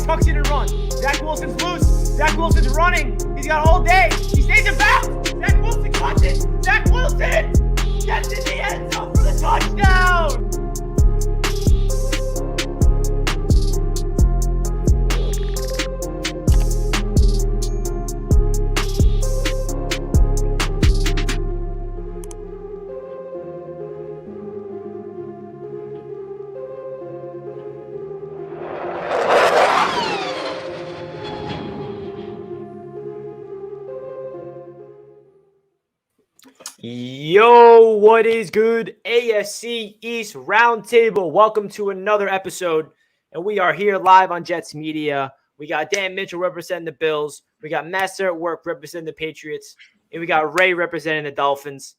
Alex tucks in and runs. Zach Wilson's loose. Zach Wilson's running. He's got all day. He stays in bounds. Zach Wilson caught it. Zach Wilson gets in the end zone for the touchdown. Yo, what is good? AFC East Roundtable. Welcome to another episode, and we are here live on Jets Media. We got Dan Mitchell representing the Bills. We got Master at Work representing the Patriots, and we got Ray representing the Dolphins.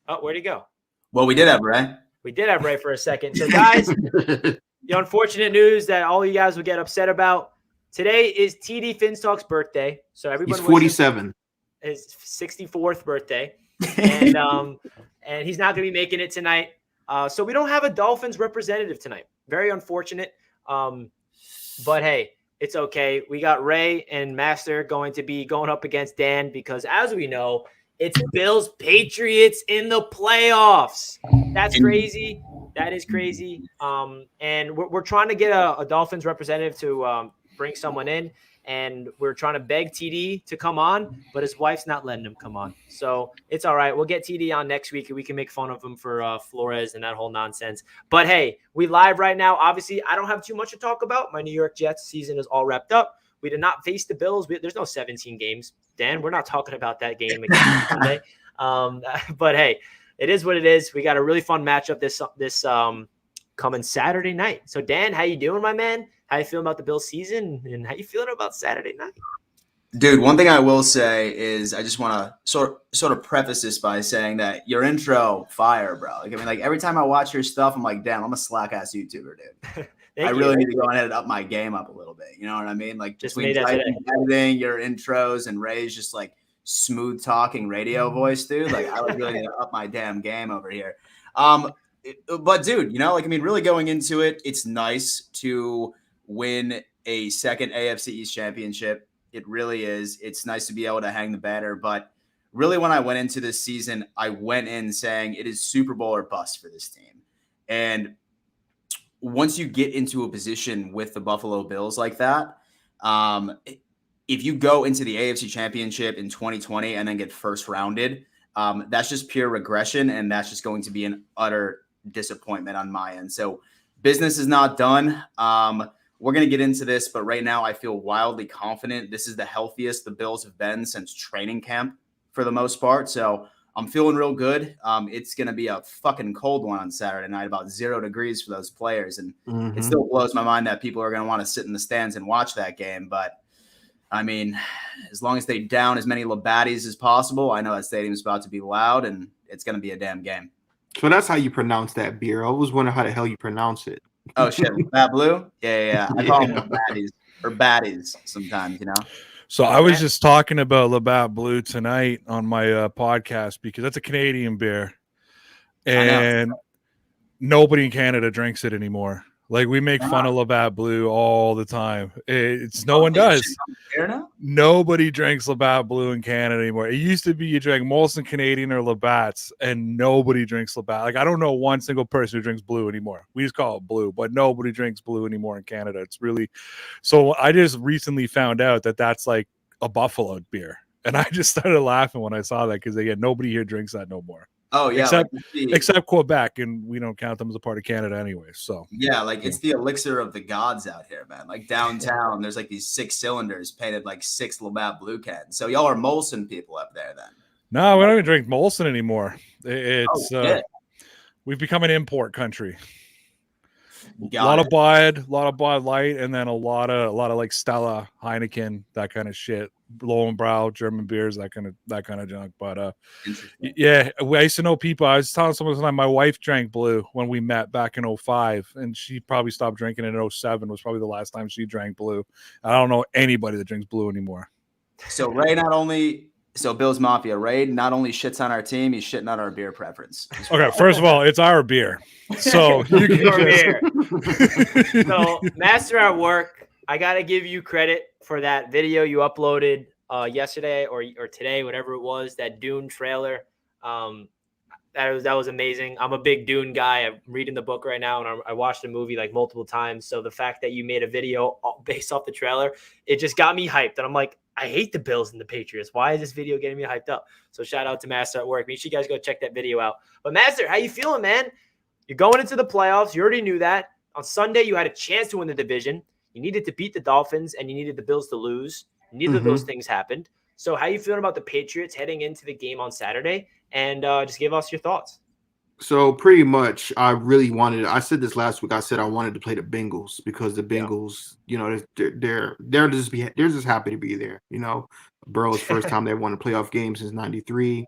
Oh, where'd he go? Well, we did have Ray. We did have Ray for a second. So, guys, the unfortunate news that all you guys will get upset about, today is TD Finstock's birthday. So everyone he's 47. His 64th birthday. And he's not going to be making it tonight. So we don't have a Dolphins representative tonight. Very unfortunate. But hey, it's okay. We got Ray and Master going to be going up against Dan because, as we know, it's Bills Patriots in the playoffs. That's crazy. That is crazy. And we're trying to get a Dolphins representative to bring someone in. And we're trying to beg TD to come on, but his wife's not letting him come on. So it's all right. We'll get TD on next week, and we can make fun of him for Flores and that whole nonsense. But, hey, we live right now. Obviously, I don't have too much to talk about. My New York Jets season is all wrapped up. We did not face the Bills. There's no 17 games. Dan, we're not talking about that game again Sunday. But, hey, it is what it is. We got a really fun matchup this coming Saturday night. So, Dan, how you doing, my man? How you feeling about the Bills season, and how you feeling about Saturday night? Dude, one thing I will say is I just want to sort of preface this by saying that your intro, fire, bro. Like, I mean, like every time I watch your stuff, I'm like, damn, I'm a slack ass YouTuber, dude. I really need to go ahead and up my game up a little bit. You know what I mean? Like just editing your intros and Ray's just like smooth talking radio voice, dude. Like I would really need to up my damn game over here. But dude, you know, like I mean, really going into it, it's nice to win a second AFC East championship. It really is. It's nice to be able to hang the banner. But really, when I went into this season, I went in saying it is Super Bowl or bust for this team. And once you get into a position with the Buffalo Bills like that, if you go into the AFC championship in 2020 and then get first rounded, that's just pure regression. And that's just going to be an utter disappointment on my end. So business is not done. We're going to get into this, but right now I feel wildly confident. This is the healthiest the Bills have been since training camp for the most part. So I'm feeling real good. It's going to be a fucking cold one on Saturday night, about 0 degrees for those players. And it still blows my mind that people are going to want to sit in the stands and watch that game. But I mean, as long as they down as many Labattis as possible, I know that stadium's about to be loud and it's going to be a damn game. So that's how you pronounce that beer. I always wonder how the hell you pronounce it. Oh, shit. Labatt Blue? Yeah. I call them Labattis or Batties sometimes, you know? So I was just talking about Labatt Blue tonight on my podcast because that's a Canadian beer. And nobody in Canada drinks it anymore. Like we make fun of Labatt Blue all the time. No one does. Nobody drinks Labatt Blue in Canada anymore. It used to be you drank Molson Canadian or Labatt's, and nobody drinks Labatt. Like I don't know one single person who drinks Blue anymore. We just call it Blue, but nobody drinks Blue anymore in Canada. It's really so. I just recently found out that that's like a Buffalo beer, and I just started laughing when I saw that because again, nobody here drinks that no more. Oh yeah, except Quebec, and we don't count them as a part of Canada anyway. So yeah, like it's the elixir of the gods out here, man. Like downtown, there's like these 6 cylinders painted like 6 Labatt Blue cans. So y'all are Molson people up there, then? No, we don't even drink Molson anymore. It's we've become an import country. A lot of Bud Light, and then a lot of like Stella, Heineken, that kind of shit. Lowenbrau, German beers, that kind of junk. But yeah, I used to know people. I was telling someone my wife drank Blue when we met back in 2005, and she probably stopped drinking in 2007. Was probably the last time she drank Blue. I don't know anybody that drinks Blue anymore. So Bills Mafia, Ray not only shits on our team, he's shitting on our beer preference. Okay, first of all, it's our beer. So you can beer. So Master at Work, I gotta give you credit for that video you uploaded yesterday or today, whatever it was. That Dune trailer. That was amazing. I'm a big Dune guy. I'm reading the book right now, and I watched the movie like multiple times. So the fact that you made a video based off the trailer, it just got me hyped. And I'm like, I hate the Bills and the Patriots. Why is this video getting me hyped up? So shout out to Master at work. Make sure you guys go check that video out. But Master, how you feeling, man? You're going into the playoffs. You already knew that. On Sunday, you had a chance to win the division. You needed to beat the Dolphins, and you needed the Bills to lose. Neither of those things happened. So how you feeling about the Patriots heading into the game on Saturday? And just give us your thoughts. So pretty much, I said this last week. I said I wanted to play the Bengals because the Bengals, they're just happy to be there. Burrow's first time they won a playoff game since '93,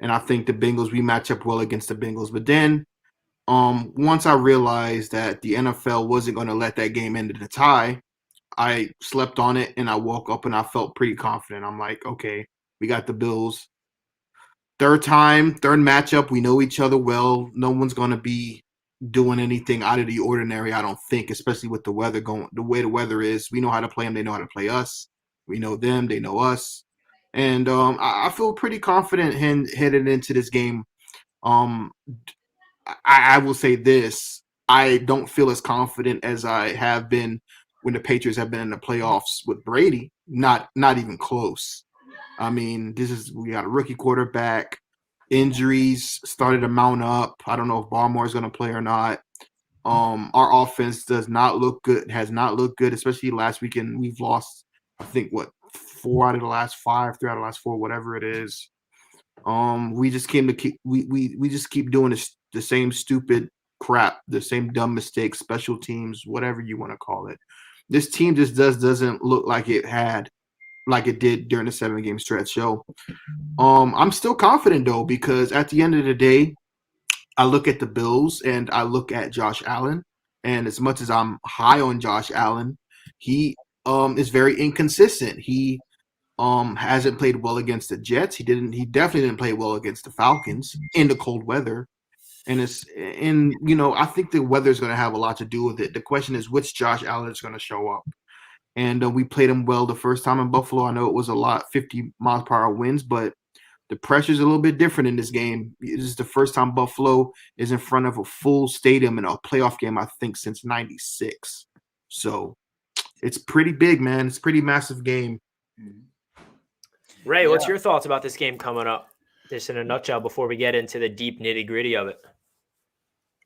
and I think the Bengals, we match up well against the Bengals. But then, once I realized that the NFL wasn't going to let that game end in a tie, I slept on it and I woke up and I felt pretty confident. I'm like, okay, we got the Bills. Third matchup. We know each other well. No one's going to be doing anything out of the ordinary, I don't think, especially with the weather the way the weather is. We know how to play them. They know how to play us. We know them. They know us. And I feel pretty confident headed into this game. I will say this. I don't feel as confident as I have been when the Patriots have been in the playoffs with Brady. Not even close. I mean, we got a rookie quarterback. Injuries started to mount up. I don't know if Barmore is going to play or not. Our offense does not look good, has not looked good, especially last weekend. We've lost, I think, 4 out of the last 5, 3 out of the last 4, whatever it is. We just we just keep doing the same stupid crap, the same dumb mistakes, special teams, whatever you want to call it. This team just doesn't look like it did during the 7-game stretch. So I'm still confident though, because at the end of the day, I look at the Bills and I look at Josh Allen, and as much as I'm high on Josh Allen, he is very inconsistent. He hasn't played well against the Jets. He definitely didn't play well against the Falcons in the cold weather. And I think the weather is going to have a lot to do with it. The question is which Josh Allen is going to show up. And we played him well the first time in Buffalo. I know it was a lot, 50 miles per hour winds, but the pressure is a little bit different in this game. This is the first time Buffalo is in front of a full stadium in a playoff game, I think, since '96. So it's pretty big, man. It's a pretty massive game. Ray, what's your thoughts about this game coming up? Just in a nutshell before we get into the deep nitty-gritty of it.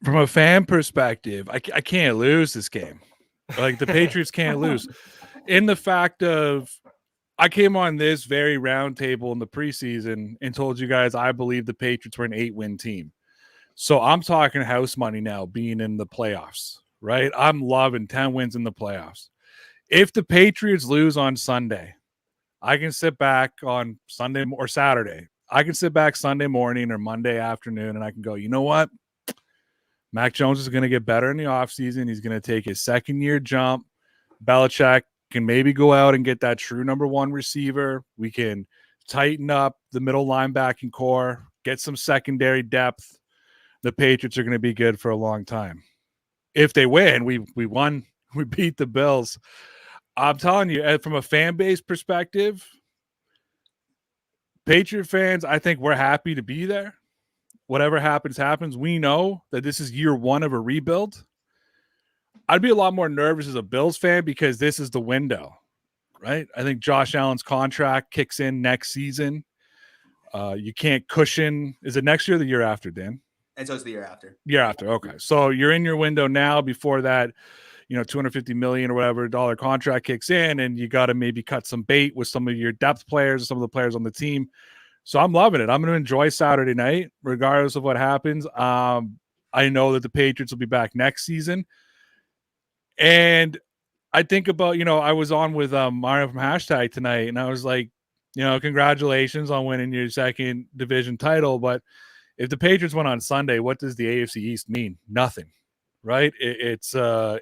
From a fan perspective, I can't lose this game. Like, the Patriots can't lose. In the fact of, I came on this very roundtable in the preseason and told you guys I believe the Patriots were an 8-win team. So I'm talking house money now, being in the playoffs, right? I'm loving 10 wins in the playoffs. If the Patriots lose on Sunday, I can sit back on Sunday or Saturday. I can sit back Sunday morning or Monday afternoon and I can go, you know what? Mac Jones is going to get better in the offseason. He's going to take his second-year jump. Belichick can maybe go out and get that true number 1 receiver. We can tighten up the middle linebacking core, get some secondary depth. The Patriots are going to be good for a long time. If they win, we won. We beat the Bills. I'm telling you, from a fan base perspective, Patriot fans, I think we're happy to be there. Whatever happens, happens. We know that this is year 1 of a rebuild. I'd be a lot more nervous as a Bills fan because this is the window, right? I think Josh Allen's contract kicks in next season. You can't cushion. Is it next year or the year after, Dan? And so it's the year after. Year after, okay. So you're in your window now. Before that, $250 million or whatever dollar contract kicks in, and you got to maybe cut some bait with some of your depth players or some of the players on the team. So I'm loving it. I'm going to enjoy Saturday night, regardless of what happens. I know that the Patriots will be back next season. And I think about, I was on with Mario from Hashtag tonight, and I was like, congratulations on winning your second division title. But if the Patriots won on Sunday, what does the AFC East mean? Nothing, right? It's the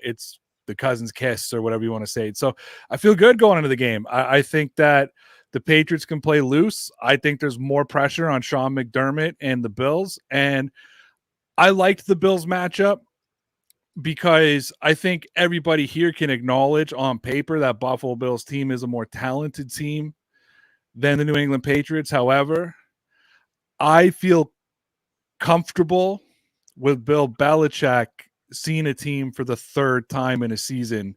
cousin's kiss or whatever you want to say. So I feel good going into the game. I think that the Patriots can play loose. I think there's more pressure on Sean McDermott and the Bills. And I liked the Bills matchup because I think everybody here can acknowledge on paper that Buffalo Bills team is a more talented team than the New England Patriots. However, I feel comfortable with Bill Belichick seeing a team for the third time in a season.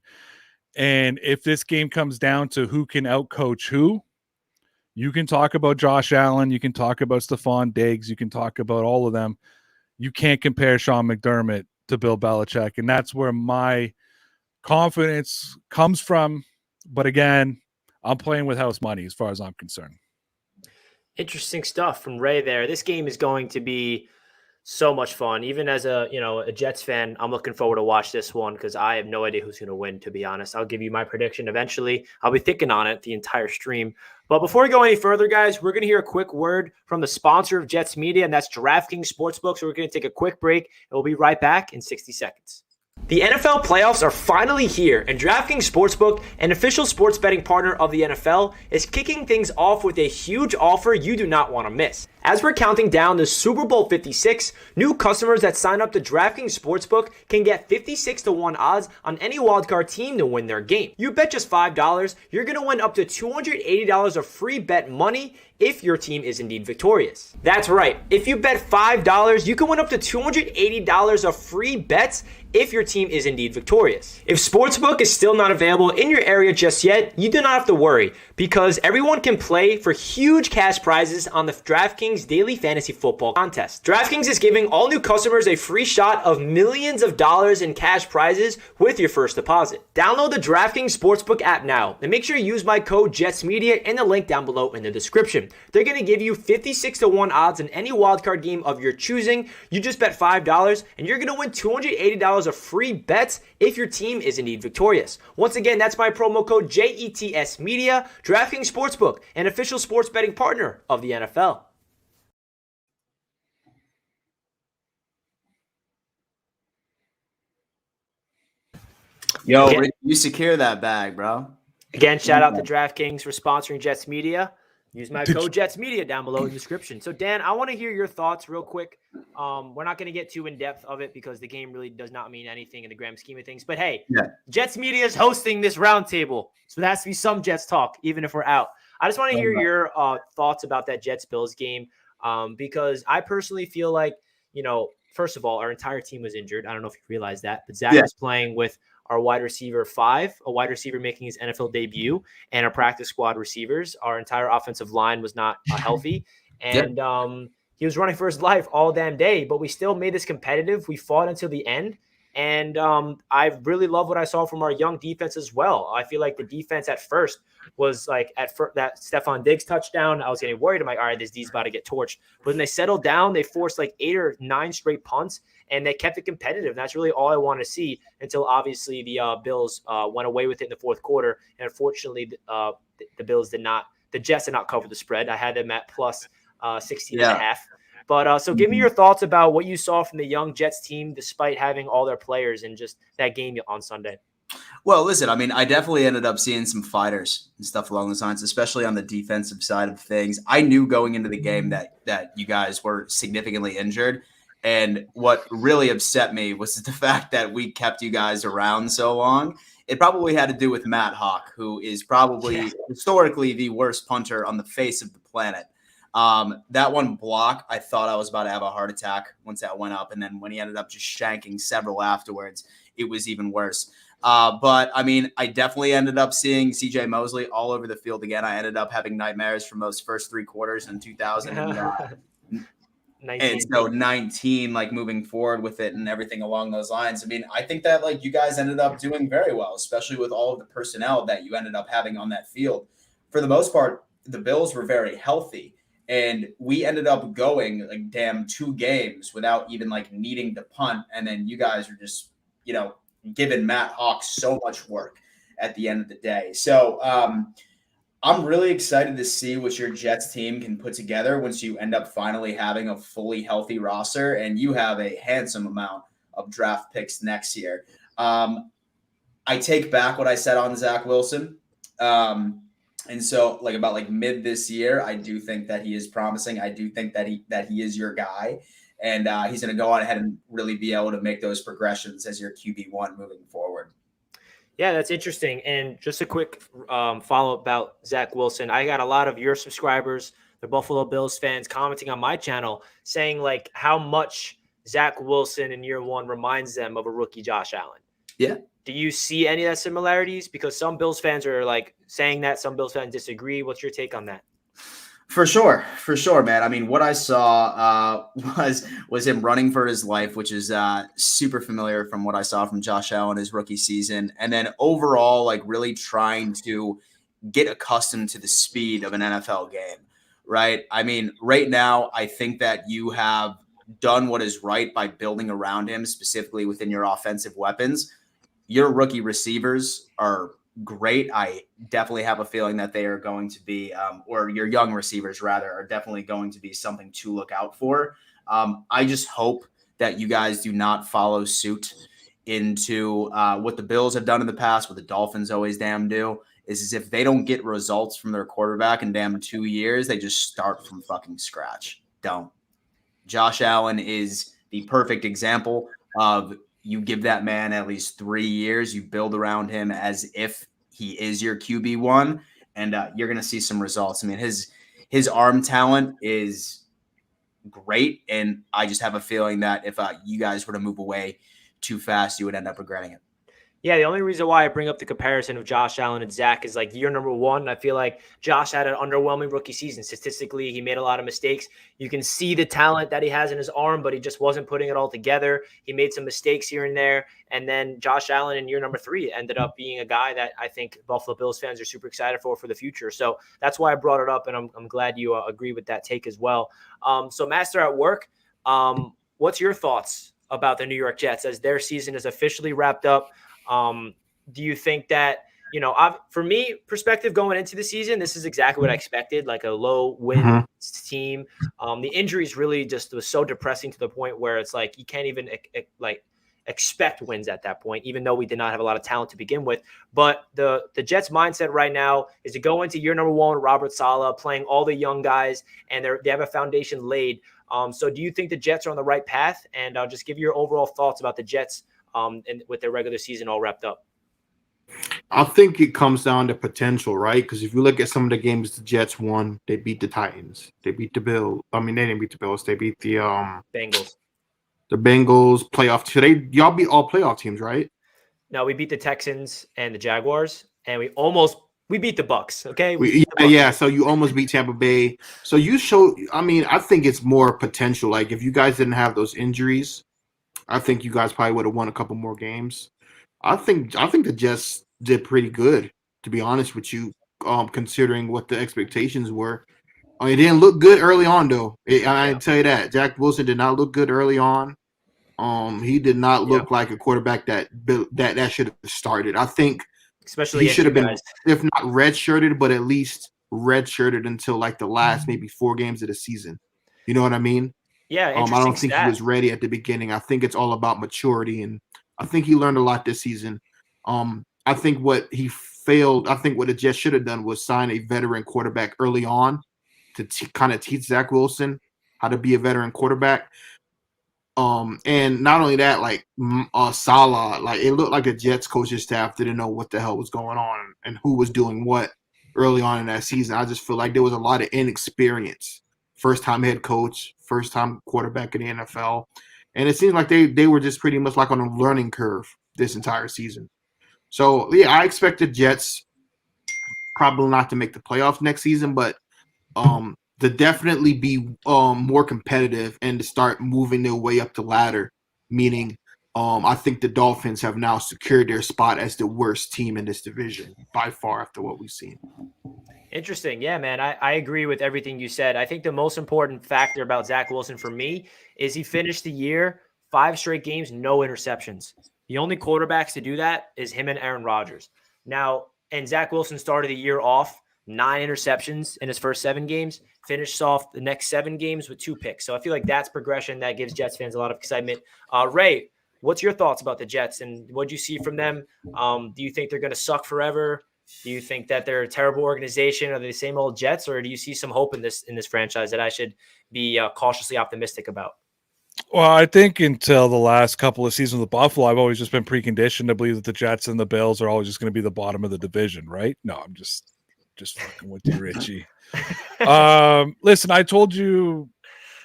And if this game comes down to who can outcoach who, you can talk about Josh Allen, you can talk about Stephon Diggs, you can talk about all of them. You can't compare Sean McDermott to Bill Belichick, and that's where my confidence comes from. But again, I'm playing with house money as far as I'm concerned. Interesting stuff from Ray there. This game is going to be so much fun. Even as a Jets fan, I'm looking forward to watch this one because I have no idea who's going to win, to be honest. I'll give you my prediction eventually. I'll be thinking on it the entire stream. But before we go any further, guys, we're going to hear a quick word from the sponsor of Jets Media, and that's DraftKings Sportsbook. So we're going to take a quick break, and we'll be right back in 60 seconds. The NFL playoffs are finally here, and DraftKings Sportsbook, an official sports betting partner of the NFL, is kicking things off with a huge offer you do not want to miss. As we're counting down to Super Bowl 56, new customers that sign up to DraftKings Sportsbook can get 56-1 odds on any wildcard team to win their game. You bet just $5, you're going to win up to $280 of free bet money if your team is indeed victorious. That's right. If you bet $5, you can win up to $280 of free bets if your team is indeed victorious. If Sportsbook is still not available in your area just yet, you do not have to worry because everyone can play for huge cash prizes on the DraftKings Daily Fantasy Football Contest. DraftKings is giving all new customers a free shot of millions of dollars in cash prizes with your first deposit. Download the DraftKings Sportsbook app now and make sure you use my code JETSMedia in the link down below in the description. They're going to give you 56-1 odds in any wildcard game of your choosing. You just bet $5 and you're going to win $280 of free bets if your team is indeed victorious. Once again, that's my promo code JETSMedia, DraftKings Sportsbook, an official sports betting partner of the NFL. Yo, Rick, you secure that bag, bro. Again, shout out to DraftKings for sponsoring Jets Media. Use my code Jets Media down below in the description. So, Dan, I want to hear your thoughts real quick. We're not going to get too in depth of it because the game really does not mean anything in the grand scheme of things. But hey, Jets Media is hosting this roundtable, so there has to be some Jets talk, even if we're out. I just want to hear your thoughts about that Jets Bills game because I personally feel like, first of all, our entire team was injured. I don't know if you realize that, but Zach was playing with our wide receiver 5, a wide receiver making his NFL debut, and our practice squad receivers. Our entire offensive line was not healthy. And he was running for his life all damn day, but we still made this competitive. We fought until the end. And I really love what I saw from our young defense as well. I feel like the defense at first was like that Stephon Diggs touchdown. I was getting worried. I'm like, all right, this D's about to get torched. But when they settled down, they forced like 8 or 9 straight punts, and they kept it competitive. And that's really all I want to see until obviously the Bills went away with it in the fourth quarter. And unfortunately, the Jets did not cover the spread. I had them at plus 16.5. But so give me your thoughts about what you saw from the young Jets team despite having all their players and just that game on Sunday. Well, listen, I mean, I definitely ended up seeing some fighters and stuff along those lines, especially on the defensive side of things. I knew going into the game that you guys were significantly injured. And what really upset me was the fact that we kept you guys around so long. It probably had to do with Matt Hawk, who is probably historically the worst punter on the face of the planet. That one block, I thought I was about to have a heart attack once that went up. And then when he ended up just shanking several afterwards, it was even worse. But I mean, I definitely ended up seeing CJ Mosley all over the field again. I ended up having nightmares from those first 3 quarters in 2019. And so 19, like moving forward with it and everything along those lines. I mean, I think that like you guys ended up doing very well, especially with all of the personnel that you ended up having on that field. For the most part, the Bills were very healthy. And we ended up going like 2 games without even like needing to punt. And then you guys are just, giving Matt Hawk so much work at the end of the day. So I'm really excited to see what your Jets team can put together once you end up finally having a fully healthy roster and you have a handsome amount of draft picks next year. I take back what I said on Zach Wilson. And so about mid this year, I do think that he is promising. I do think that he is your guy. and he's going to go on ahead and really be able to make those progressions as your QB1 moving forward. Yeah, that's interesting. And just a quick follow-up about Zach Wilson. I got a lot of your subscribers, the Buffalo Bills fans, commenting on my channel saying like how much Zach Wilson in year one reminds them of a rookie Josh Allen. Yeah. Do you see any of that similarities? Because some Bills fans are like saying that, some Bills fans disagree. What's your take on that? For sure, man. I mean, what I saw was him running for his life, which is super familiar from what I saw from Josh Allen his rookie season, and then overall, like really trying to get accustomed to the speed of an NFL game, right? I mean, right now, I think that you have done what is right by building around him, specifically within your offensive weapons. Your rookie receivers are great. I definitely have a feeling that they are going to be, or your young receivers rather, are definitely going to be something to look out for. I just hope that you guys do not follow suit into what the Bills have done in the past, what the Dolphins always damn do, is if they don't get results from their quarterback in damn 2 years, they just start from fucking scratch. Don't. Josh Allen is the perfect example of you give that man at least 3 years, you build around him as if he is your QB1, and you're going to see some results. I mean, his arm talent is great, and I just have a feeling that if you guys were to move away too fast, you would end up regretting it. Yeah, the only reason why I bring up the comparison of Josh Allen and Zach is like year number one. I feel like Josh had an underwhelming rookie season. Statistically, he made a lot of mistakes. You can see the talent that he has in his arm, but he just wasn't putting it all together. He made some mistakes here and there. And then Josh Allen in year number three ended up being a guy that I think Buffalo Bills fans are super excited for the future. So that's why I brought it up, and I'm glad you agree with that take as well. So Master at Work, what's your thoughts about the New York Jets as their season is officially wrapped up? Do you think that, for me perspective going into the season, this is exactly what I expected, like a low win team. The injuries really just was so depressing to the point where it's like, you can't even expect wins at that point, even though we did not have a lot of talent to begin with. But the Jets mindset right now is to go into year number one, Robert Saleh playing all the young guys, and they have a foundation laid. So do you think the Jets are on the right path? And I'll just give your overall thoughts about the Jets and with their regular season all wrapped up. I think it comes down to potential, right? Because if you look at some of the games the Jets won, they beat the Titans, they beat the Bills. I mean, they didn't beat the Bills, they beat the Bengals. The Bengals playoff. Today, y'all beat all playoff teams, right? No, we beat the Texans and the Jaguars, and we beat the Bucks. Okay, yeah. So you almost beat Tampa Bay. So you show. I mean, I think it's more potential. Like if you guys didn't have those injuries, I think you guys probably would have won a couple more games. I think the Jets did pretty good, to be honest with you, considering what the expectations were. It didn't look good early on, though. I can tell you that. Jack Wilson did not look good early on. He did not look like a quarterback that should have started. I think especially he should have been, if not redshirted, but at least redshirted until like the last maybe 4 games of the season. You know what I mean? Yeah, I don't think he was ready at the beginning. I think it's all about maturity, and I think he learned a lot this season. I think what he failed, I think what the Jets should have done was sign a veteran quarterback early on to kind of teach Zach Wilson how to be a veteran quarterback. And not only that, like Saleh, like it looked like the Jets coaching staff didn't know what the hell was going on and who was doing what early on in that season. I just feel like there was a lot of inexperience. First-time head coach, first-time quarterback in the NFL. And it seems like they were just pretty much like on a learning curve this entire season. So, yeah, I expect the Jets probably not to make the playoffs next season, but to definitely be more competitive and to start moving their way up the ladder, meaning I think the Dolphins have now secured their spot as the worst team in this division by far after what we've seen. Interesting. Yeah, man. I agree with everything you said. I think the most important factor about Zach Wilson for me is he finished the year 5 straight games, no interceptions. The only quarterbacks to do that is him and Aaron Rodgers. Now, and Zach Wilson started the year off 9 interceptions in his first 7 games, finished off the next 7 games with 2 picks. So I feel like that's progression that gives Jets fans a lot of excitement. Ray, what's your thoughts about the Jets and what do you see from them? Do you think they're going to suck forever? Do you think that they're a terrible organization? Are they the same old Jets, or do you see some hope in this franchise that I should be cautiously optimistic about? Well, I think until the last couple of seasons with Buffalo, I've always just been preconditioned to believe that the Jets and the Bills are always just going to be the bottom of the division, right? No, I'm just fucking with you, Richie. Listen, I told you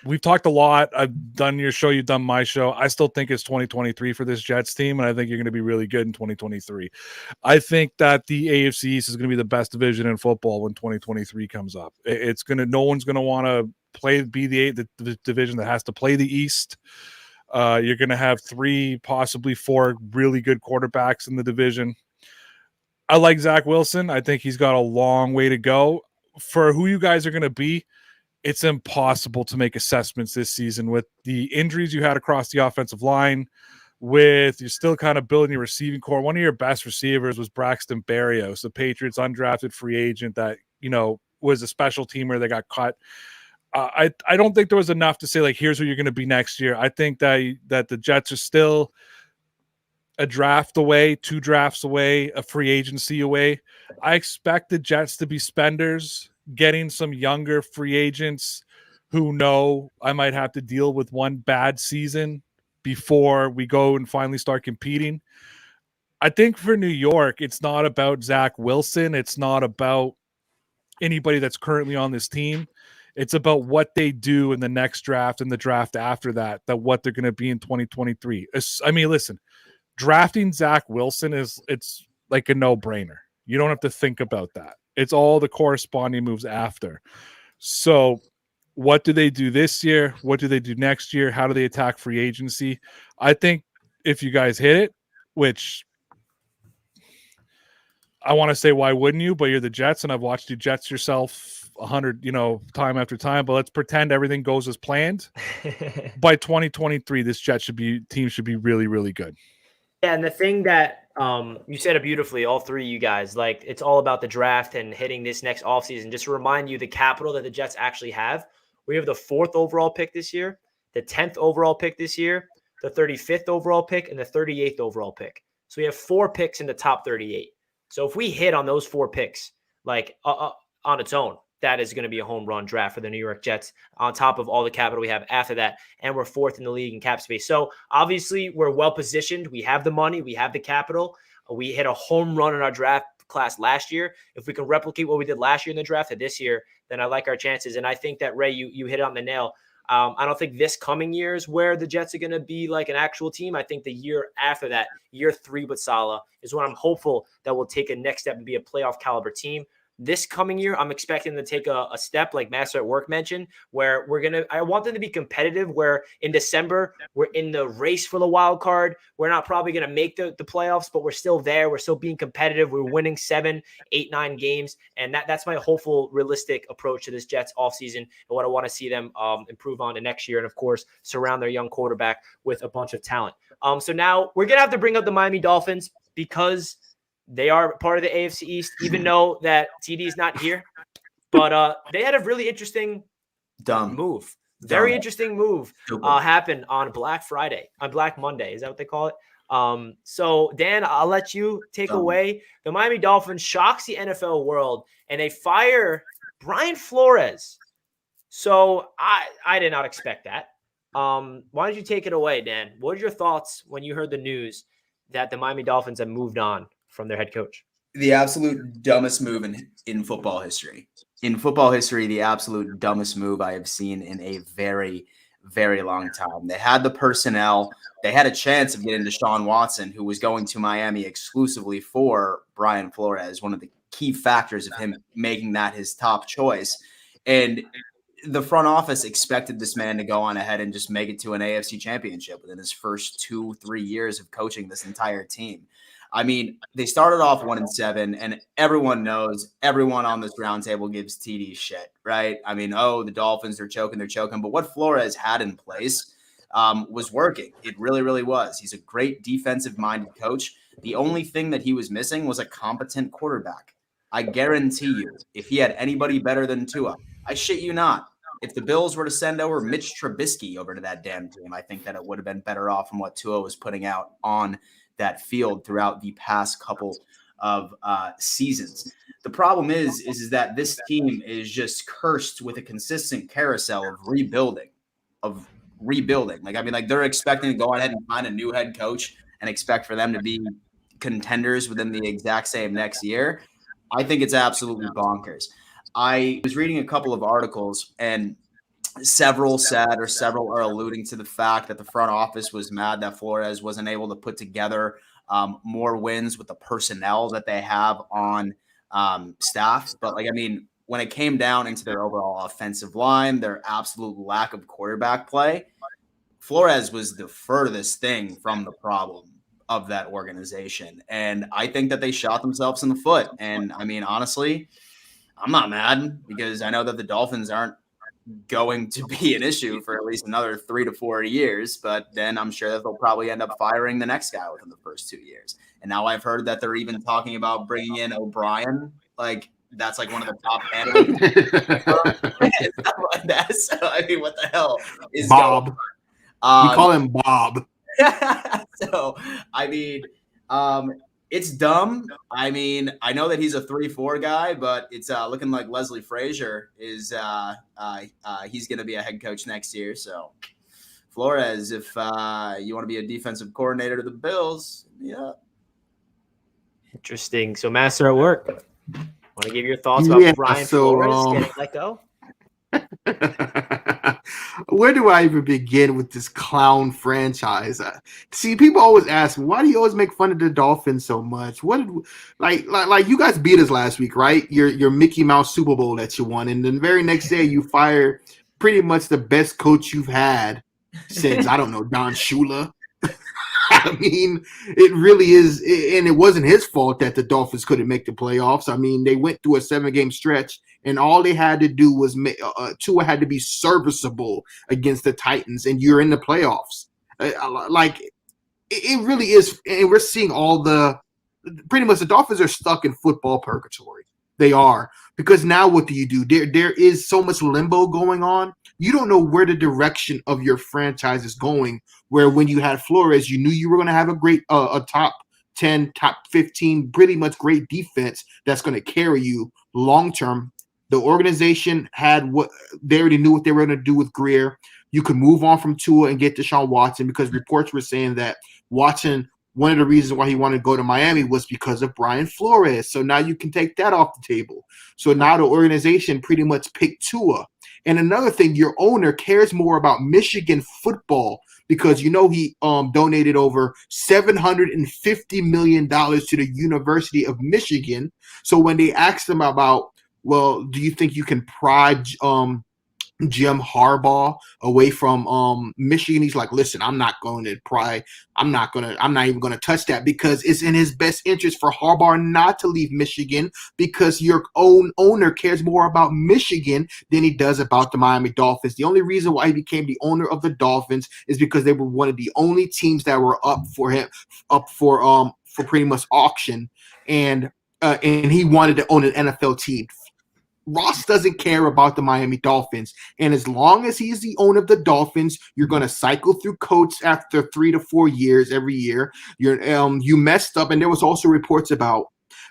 we've talked a lot. I've done your show, you've done my show. I still think it's 2023 for this Jets team, and I think you're going to be really good in 2023. I think that the AFC East is going to be the best division in football when 2023 comes up. It's going to, no one's going to want to be the division that has to play the East. You're going to have 3, possibly 4 really good quarterbacks in the division. I like Zach Wilson. I think he's got a long way to go. For who you guys are going to be, it's impossible to make assessments this season with the injuries you had across the offensive line, with you're still kind of building your receiving core. One of your best receivers was Braxton Berrios, the Patriots undrafted free agent that, was a special teamer that got cut. I don't think there was enough to say, like, here's who you're going to be next year. I think that the Jets are still a draft away, 2 drafts away, a free agency away. I expect the Jets to be spenders, getting some younger free agents who know I might have to deal with one bad season before we go and finally start competing. I think for New York, it's not about Zach Wilson. It's not about anybody that's currently on this team. It's about what they do in the next draft and the draft after that what they're going to be in 2023. I mean, listen, drafting Zach Wilson it's like a no-brainer. You don't have to think about that. It's all the corresponding moves after. So what do they do this year? What do they do next year? How do they attack free agency? I think if you guys hit it, which I want to say, why wouldn't you? But you're the Jets, and I've watched you Jets yourself 100, time after time. But let's pretend everything goes as planned. By 2023, this team should be really, really good. Yeah, and the thing that you said it beautifully, all 3 of you guys, like, it's all about the draft and hitting this next offseason. Just to remind you, the capital that the Jets actually have, we have the 4th overall pick this year, the 10th overall pick this year, the 35th overall pick, and the 38th overall pick. So we have 4 picks in the top 38. So if we hit on those 4 picks, like on its own, that is going to be a home run draft for the New York Jets on top of all the capital we have after that. And we're 4th in the league in cap space. So obviously we're well positioned. We have the money. We have the capital. We hit a home run in our draft class last year. If we can replicate what we did last year in the draft of this year, then I like our chances. And I think that, Ray, you hit it on the nail. I don't think this coming year is where the Jets are going to be like an actual team. I think the year after that, year 3 with Saleh, is when I'm hopeful that we'll take a next step and be a playoff caliber team. This coming year, I'm expecting them to take a step, like Master at Work mentioned, where I want them to be competitive, where in December, we're in the race for the wild card. We're not probably going to make the playoffs, but we're still there. We're still being competitive. We're winning 7, 8, 9 games. And that's my hopeful, realistic approach to this Jets offseason and what I want to see them improve on in next year. And, of course, surround their young quarterback with a bunch of talent. So now we're going to have to bring up the Miami Dolphins because they are part of the AFC East, even though that TD is not here. But they had a really interesting move. Very interesting move happen on Black Monday. Is that what they call it? So, Dan, I'll let you take away. The Miami Dolphins shocks the NFL world, and they fire Brian Flores. So I did not expect that. Why don't you take it away, Dan? What are your thoughts when you heard the news that the Miami Dolphins have moved on from their head coach? The absolute dumbest move in football history. In football history, the absolute dumbest move I have seen in a very, very long time. They had the personnel. They had a chance of getting Deshaun Watson, who was going to Miami exclusively for Brian Flores, one of the key factors of him making that his top choice. And the front office expected this man to go on ahead and just make it to an AFC championship within his first 2-3 years of coaching this entire team. I mean, they started off 1-7, and everyone knows, everyone on this roundtable gives TD shit, right? I mean, the Dolphins, they're choking. But what Flores had in place was working. It really, really was. He's a great defensive-minded coach. The only thing that he was missing was a competent quarterback. I guarantee you, if he had anybody better than Tua, I shit you not, if the Bills were to send over Mitch Trubisky over to that damn team, I think that it would have been better off from what Tua was putting out on that field throughout the past couple of seasons. The problem is that this team is just cursed with a consistent carousel of rebuilding, of rebuilding. Like, I mean, like they're expecting to go ahead and find a new head coach and expect for them to be contenders within the exact same next year. I think it's absolutely bonkers. I was reading a couple of articles, and several are alluding to the fact that the front office was mad that Flores wasn't able to put together more wins with the personnel that they have on staff. But like, I mean, when it came down into their overall offensive line, their absolute lack of quarterback play, Flores was the furthest thing from the problem of that organization. And I think that they shot themselves in the foot. And I mean, honestly, I'm not mad because I know that the Dolphins aren't going to be an issue for at least another 3 to 4 years. But then I'm sure that they'll probably end up firing the next guy within the first 2 years. And now I've heard that they're even talking about bringing in O'Brien. Like, that's like one of the top candidates. Stuff like that. So, I mean, what the hell is Bob? Going You call him Bob. So, I mean, it's dumb. I mean, I know that he's a 3-4 guy, but it's looking like Leslie Frazier is he's going to be a head coach next year. So, Flores, if you want to be a defensive coordinator to the Bills, yeah. Interesting. So, Master at work. Want to give your thoughts about Brian Flores getting let go? Where do I even begin with this clown franchise? See, people always ask me, why do you always make fun of the Dolphins so much? What did like you guys beat us last week, right? Your Mickey Mouse Super Bowl that you won, and then the very next day you fire pretty much the best coach you've had since I don't know, Don Shula. I mean, it really is, and it wasn't his fault that the Dolphins couldn't make the playoffs. I mean, they went through a 7-game stretch, and all they had to do was Tua had to be serviceable against the Titans, and you're in the playoffs. Like, it really is, and we're seeing pretty much the Dolphins are stuck in football purgatory. They are, because now what do? There is so much limbo going on. You don't know where the direction of your franchise is going, where when you had Flores, you knew you were going to have a great a top 10, top 15, pretty much great defense that's going to carry you long term. The organization had they already knew what they were going to do with Greer. You could move on from Tua and get Deshaun Watson, because reports were saying that Watson, one of the reasons why he wanted to go to Miami was because of Brian Flores. So now you can take that off the table. So now the organization pretty much picked Tua. And another thing, your owner cares more about Michigan football, because you know he donated over $750 million to the University of Michigan. So when they asked him about, well, do you think you can pry Jim Harbaugh away from Michigan, he's like, listen, I'm not even going to touch that, because it's in his best interest for Harbaugh not to leave Michigan, because your own owner cares more about Michigan than he does about the Miami Dolphins. The only reason why he became the owner of the Dolphins is because they were one of the only teams that were up for pretty much auction, and he wanted to own an NFL team. Ross doesn't care about the Miami Dolphins. And as long as he's the owner of the Dolphins, you're going to cycle through coach after 3 to 4 years every year. You messed up. And there was also reports about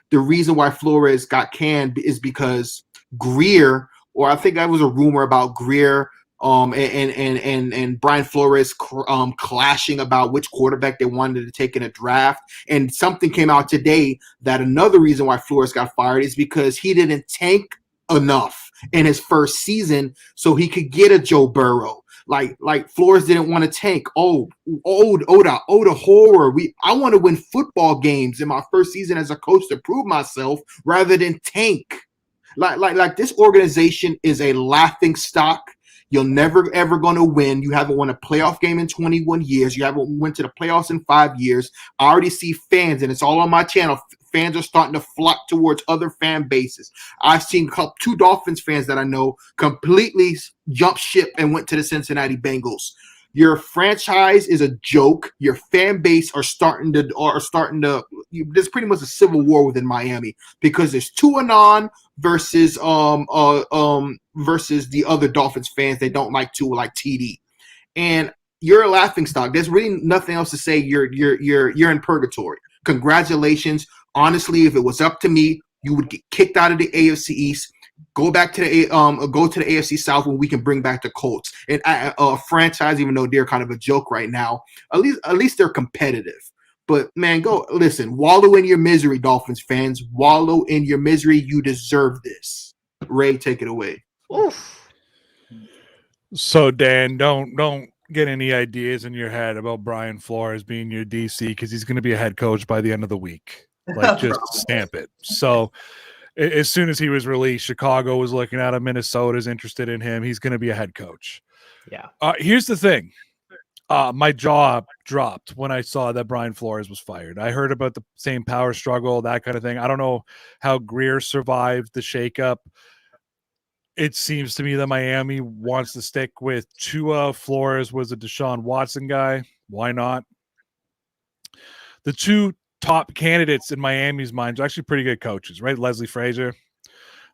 the reason why Flores got canned is because Greer, or I think that was a rumor about Greer and Brian Flores clashing about which quarterback they wanted to take in a draft. And something came out today that another reason why Flores got fired is because he didn't tank enough in his first season so he could get a Joe Burrow. Like Flores didn't want to tank. Oh, the horror. I want to win football games in my first season as a coach to prove myself rather than tank. Like this organization is a laughing stock. You're never, ever going to win. You haven't won a playoff game in 21 years. You haven't went to the playoffs in 5 years. I already see fans, and it's all on my channel. Fans are starting to flock towards other fan bases. I've seen 2 Dolphins fans that I know completely jump ship and went to the Cincinnati Bengals. Your franchise is a joke. Your fan base are starting to. There's pretty much a civil war within Miami, because there's Tua versus the other Dolphins fans that don't like Tua, like TD, and you're a laughing stock. There's really nothing else to say. You're in purgatory. Congratulations. Honestly, if it was up to me, you would get kicked out of the AFC East. Go back to the AFC South when we can bring back the Colts and a franchise, even though they're kind of a joke right now. At least they're competitive. But man, go listen. Wallow in your misery, Dolphins fans. Wallow in your misery. You deserve this. Ray, take it away. Oof. So Dan, don't get any ideas in your head about Brian Flores being your DC because he's going to be a head coach by the end of the week. Like, just stamp it. So as soon as he was released, Chicago was looking at him. Minnesota's interested in him. He's going to be a head coach. Yeah. Here's the thing. My jaw dropped when I saw that Brian Flores was fired. I heard about the same power struggle, that kind of thing. I don't know how Greer survived the shakeup. It seems to me that Miami wants to stick with Tua. Flores was a Deshaun Watson guy. Why not? The two top candidates in Miami's minds are actually pretty good coaches, right? Leslie Frazier.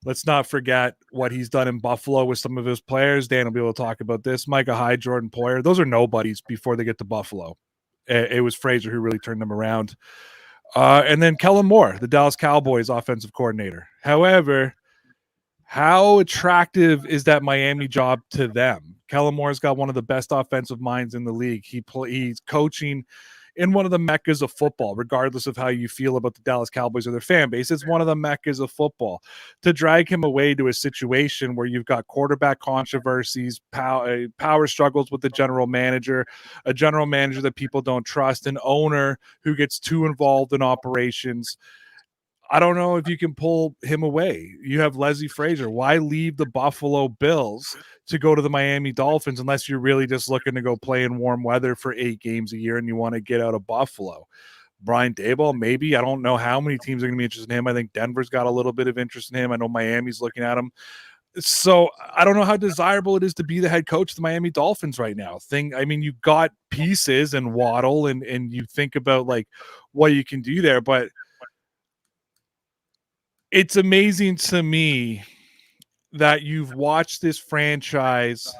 Let's not forget what he's done in Buffalo with some of his players. Dan will be able to talk about this. Micah Hyde, Jordan Poyer. Those are nobodies before they get to Buffalo. It was Frazier who really turned them around. And then Kellen Moore, the Dallas Cowboys offensive coordinator. However, how attractive is that Miami job to them? Kellen Moore's got one of the best offensive minds in the league. He's coaching in one of the meccas of football, regardless of how you feel about the Dallas Cowboys or their fan base. It's one of the meccas of football. To drag him away to a situation where you've got quarterback controversies, power struggles with the general manager, a general manager that people don't trust, an owner who gets too involved in operations, I don't know if you can pull him away. You have Leslie Frazier. Why leave the Buffalo Bills to go to the Miami Dolphins unless you're really just looking to go play in warm weather for 8 games a year and you want to get out of Buffalo? Brian Daboll, maybe. I don't know how many teams are going to be interested in him. I think Denver's got a little bit of interest in him. I know Miami's looking at him. So I don't know how desirable it is to be the head coach of the Miami Dolphins right now. You've got pieces and Waddle and you think about like what you can do there, but it's amazing to me that you've watched this franchise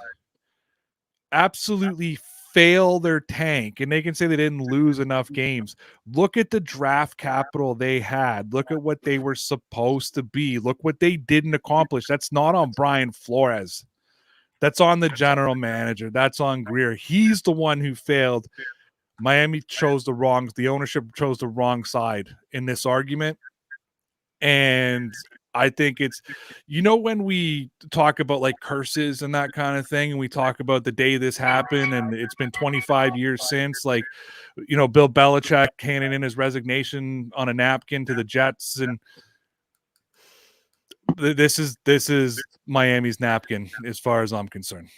absolutely fail their tank, and they can say they didn't lose enough games. Look at the draft capital they had. Look at what they were supposed to be. Look what they didn't accomplish. That's not on Brian Flores. That's on the general manager. That's on Greer. He's the one who failed. Miami the ownership chose the wrong side in this argument. And I think it's, when we talk about like curses and that kind of thing, and we talk about the day this happened and it's been 25 years since, like, Bill Belichick handing in his resignation on a napkin to the Jets. And this is Miami's napkin as far as I'm concerned.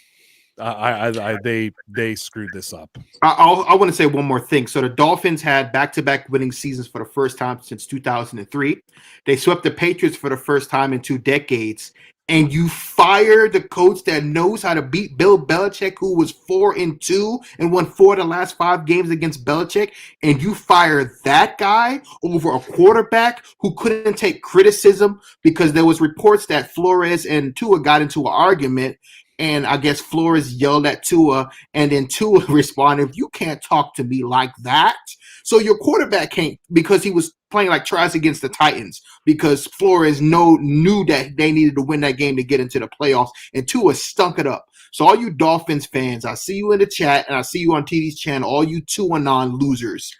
They screwed this up. I want to say one more thing. So the Dolphins had back-to-back winning seasons for the first time since 2003. They swept the Patriots for the first time in 2 decades. And you fire the coach that knows how to beat Bill Belichick, who was 4-2 and won 4 of the last 5 games against Belichick. And you fire that guy over a quarterback who couldn't take criticism because there was reports that Flores and Tua got into an argument. And I guess Flores yelled at Tua, and then Tua responded, "You can't talk to me like that." So your quarterback can't, because he was playing like trash against the Titans, because Flores knew that they needed to win that game to get into the playoffs, and Tua stunk it up. So all you Dolphins fans, I see you in the chat, and I see you on TD's channel, all you Tua non-losers.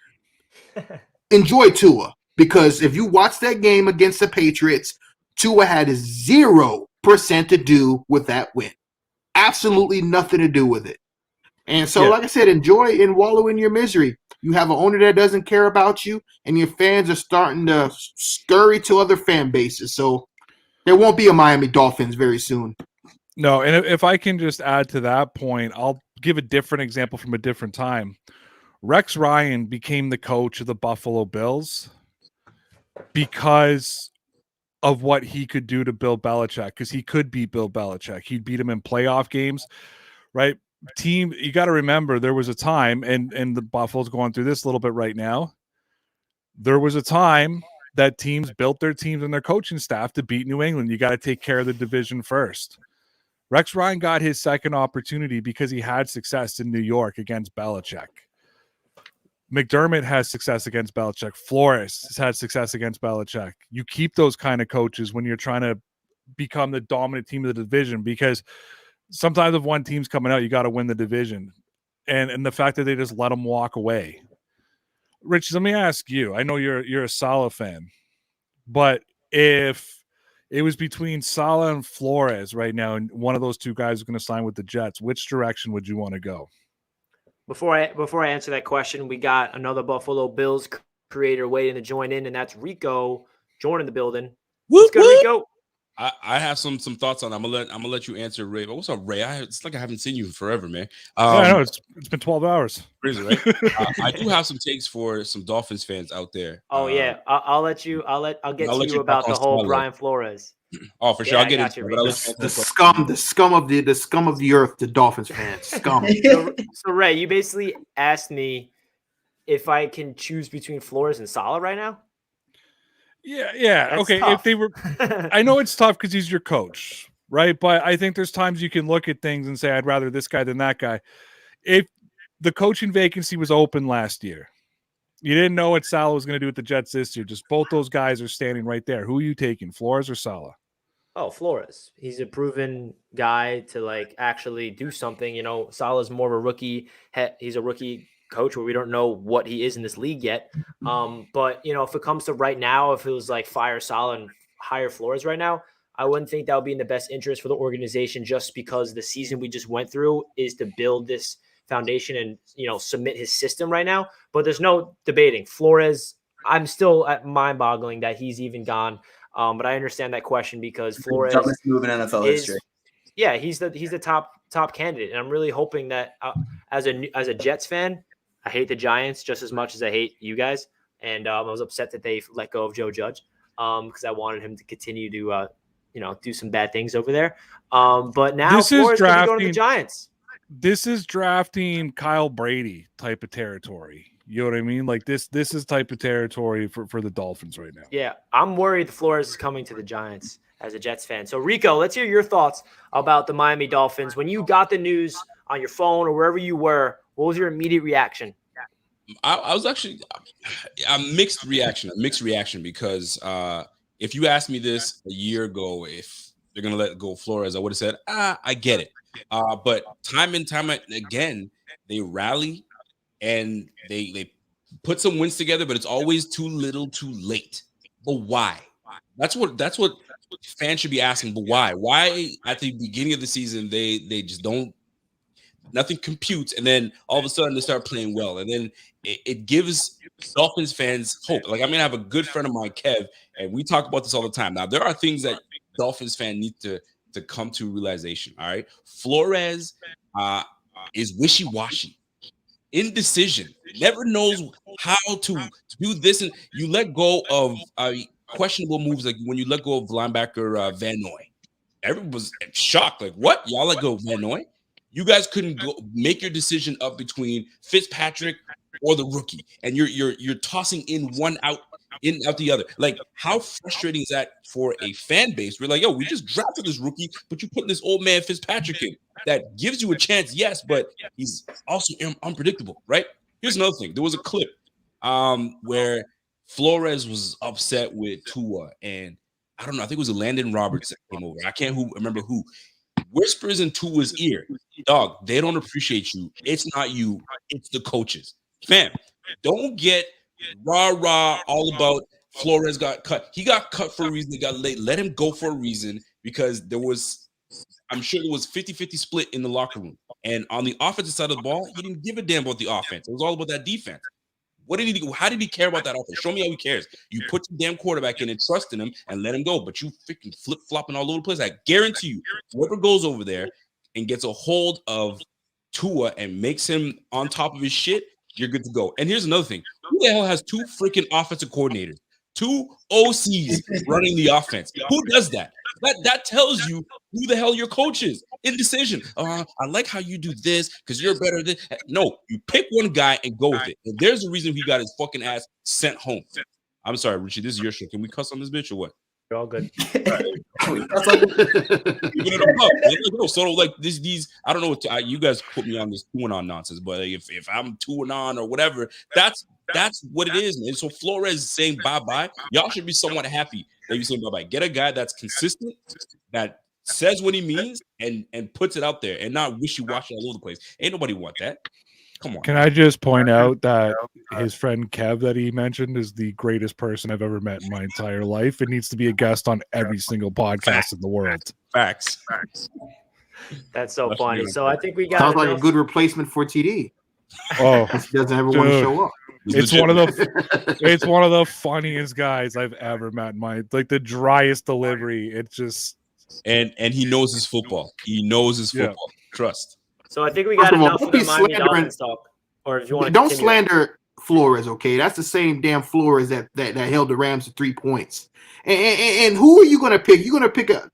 Enjoy Tua, because if you watch that game against the Patriots, Tua had 0% to do with that win. Absolutely nothing to do with it. And so, like I said, enjoy and wallow in your misery. You have an owner that doesn't care about you, and your fans are starting to scurry to other fan bases. So there won't be a Miami Dolphins very soon. No, and if I can just add to that point, I'll give a different example from a different time. Rex Ryan became the coach of the Buffalo Bills because of what he could do to Bill Belichick, because he could beat Bill Belichick. He'd beat him in playoff games, right? Team, you got to remember, there was a time, and the Buffalo's going through this a little bit right now. There was a time that teams built their teams and their coaching staff to beat New England. You got to take care of the division first. Rex Ryan got his second opportunity because he had success in New York against Belichick. McDermott has success against Belichick. Flores has had success against Belichick. You keep those kind of coaches when you're trying to become the dominant team of the division, because sometimes if one team's coming out, you got to win the division. And the fact that they just let them walk away. Rich, let me ask you. I know you're a Saleh fan, but if it was between Saleh and Flores right now, and one of those two guys is going to sign with the Jets, which direction would you want to go? Before I answer that question, we got another Buffalo Bills creator waiting to join in, and that's Rico joining the building. What's good, Rico? I have some thoughts on that. I'm gonna let you answer, Ray. But what's up, Ray? It's like I haven't seen you in forever, man. Yeah, I know it's been 12 hours. Crazy, right? I do have some takes for some Dolphins fans out there. Oh yeah, I'll get to you about the whole Brian Flores. Oh, for sure, I'll get into the scum of the earth, the Dolphins fans, scum. So Ray, you basically asked me if I can choose between Flores and Saleh right now. Yeah. That's okay. tough. If they were, I know it's tough because he's your coach, right? But I think there's times you can look at things and say, I'd rather this guy than that guy. If the coaching vacancy was open last year, you didn't know what Saleh was going to do with the Jets this year. Just both those guys are standing right there. Who are you taking, Flores or Saleh? Oh, Flores. He's a proven guy to like actually do something. You know, Saleh's more of a rookie. He's a rookie coach where we don't know what he is in this league yet. But you know, if it comes to right now, if it was like fire Saleh and hire Flores right now, I wouldn't think that would be in the best interest for the organization, just because the season we just went through is to build this foundation and, you know, submit his system right now. But there's no debating Flores. I'm still at mind boggling that he's even gone. But I understand that question because Flores move in NFL history. Yeah, he's the top candidate, and I'm really hoping that as a Jets fan, I hate the Giants just as much as I hate you guys, and I was upset that they let go of Joe Judge because I wanted him to continue to do some bad things over there. But now Flores is going to go to the Giants. This is drafting Kyle Brady type of territory. You know what I mean? Like this is type of territory for the Dolphins right now. Yeah, I'm worried Flores is coming to the Giants as a Jets fan. So Rico, let's hear your thoughts about the Miami Dolphins. When you got the news on your phone or wherever you were, what was your immediate reaction? I was actually a mixed reaction because if you asked me this a year ago, if they're going to let go Flores, I would have said, I get it. But time and time again, they rally and they put some wins together, but it's always too little too late. But why? That's what fans should be asking. But why? Why at the beginning of the season, they just don't, nothing computes. And then all of a sudden they start playing well. And then it gives Dolphins fans hope. Like, I mean, I have a good friend of mine, Kev, and we talk about this all the time. Now, there are things that Dolphins fans need to come to realization. All right. Flores is wishy-washy, indecision, never knows how to do this. And you let go of questionable moves, like when you let go of linebacker Van Noy. Everyone was shocked. Like, what? Y'all let go of Van Noy? You guys couldn't make your decision up between Fitzpatrick or the rookie, and you're tossing in one out the other. Like, how frustrating is that for a fan base? We're like, yo, we just drafted this rookie, but you put this old man Fitzpatrick in that gives you a chance, yes, but he's also unpredictable, right? Here's another thing. There was a clip where Flores was upset with Tua, and I don't know, I think it was Landon Roberts that came over. I can't remember who. Whispers in Tua's ear, dog, they don't appreciate you. It's not you, it's the coaches. Fam, don't get rah-rah all about Flores got cut. He got cut for a reason. He got late. Let him go for a reason, because I'm sure there was 50-50 split in the locker room. And on the offensive side of the ball, he didn't give a damn about the offense. It was all about that defense. What did he do? How did he care about that offense? Show me how he cares. You put your damn quarterback in and trust in him and let him go, but you freaking flip-flopping all over the place. I guarantee you, whoever goes over there and gets a hold of Tua and makes him on top of his shit, you're good to go. And here's another thing. Who the hell has two freaking offensive coordinators? Two OCs running the offense. Who does that? That tells you who the hell your coach is. Indecision. I like how you do this because you're better than. No, you pick one guy and go with it. And there's a reason he got his fucking ass sent home. I'm sorry, Richie. This is your show. Can we cuss on this bitch or what? You're all good. So like these, I don't know what you guys put me on this 2-and-on nonsense, but if I'm 2-and-on or whatever, that's what it is, man. So Flores is saying bye-bye. Y'all should be somewhat happy. that you say bye-bye. Get a guy that's consistent, that says what he means, and puts it out there, and not wishy-washy all over the place. Ain't nobody want that. Come on. Can I just point out that his friend Kev that he mentioned is the greatest person I've ever met in my entire life. It needs to be a guest on every single podcast in the world. Facts. That's so funny. So I think we got sounds like a good replacement for TD. Oh, he doesn't ever want to show up. It's one of the funniest guys I've ever met in my the driest delivery. It's just and he knows his football. He knows his football. Trust. So I think we got enough of the Miami Dolphins talk. Or if you want to don't slander Flores, okay? That's the same damn Flores that held the Rams to 3 points. And who are you going to pick? You're going to pick a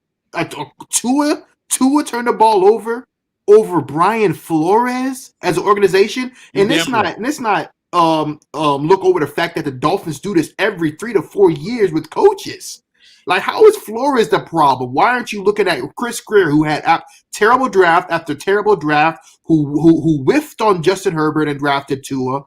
Tua? Tua turn the ball over Brian Flores as an organization? And it's not look over the fact that the Dolphins do this every 3 to 4 years with coaches. Like, how is Flores the problem? Why aren't you looking at Chris Greer, who had terrible draft after terrible draft, who whiffed on Justin Herbert and drafted Tua,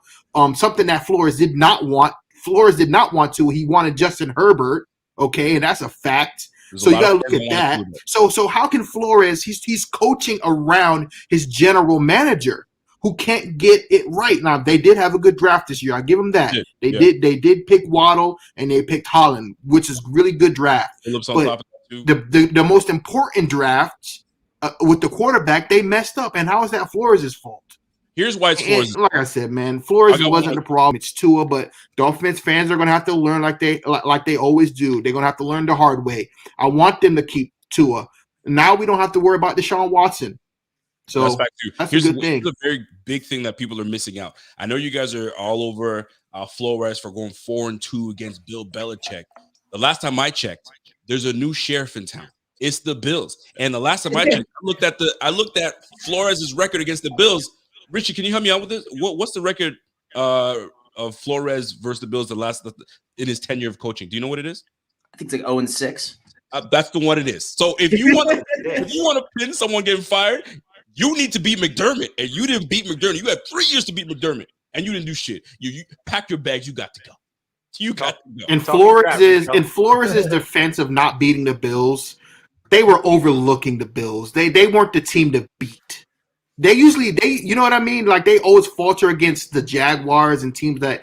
something that Flores did not want. Flores did not want Tua. He wanted Justin Herbert, okay, and that's a fact. So you got to look at that. So how can Flores? He's coaching around his general manager, who can't get it right. Now, they did have a good draft this year. I give them that. They did pick Waddle and they picked Holland, which is really good draft. But the most important draft with the quarterback, they messed up. And how is that Flores' fault? Here's why it's Flores. Like I said, man, Flores wasn't the problem. It's Tua, but Dolphins fans are going to have to learn like they always do. They're going to have to learn the hard way. I want them to keep Tua. Now we don't have to worry about Deshaun Watson. So that's a good thing. Here's a very big thing that people are missing out. I know you guys are all over Flores for going 4-2 against Bill Belichick. The last time I checked, there's a new sheriff in town. It's the Bills. And the last time I checked, I looked at Flores' record against the Bills. Richie, can you help me out with this? What's the record of Flores versus the Bills in his tenure of coaching? Do you know what it is? I think it's like 0-6. That's the one it is. So if you want to pin someone getting fired, you need to beat McDermott, and you didn't beat McDermott. You had 3 years to beat McDermott, and you didn't do shit. You pack your bags. You got to go. You got to go. And Flores' defense of not beating the Bills, they were overlooking the Bills. They weren't the team to beat. They you know what I mean? Like, they always falter against the Jaguars and teams that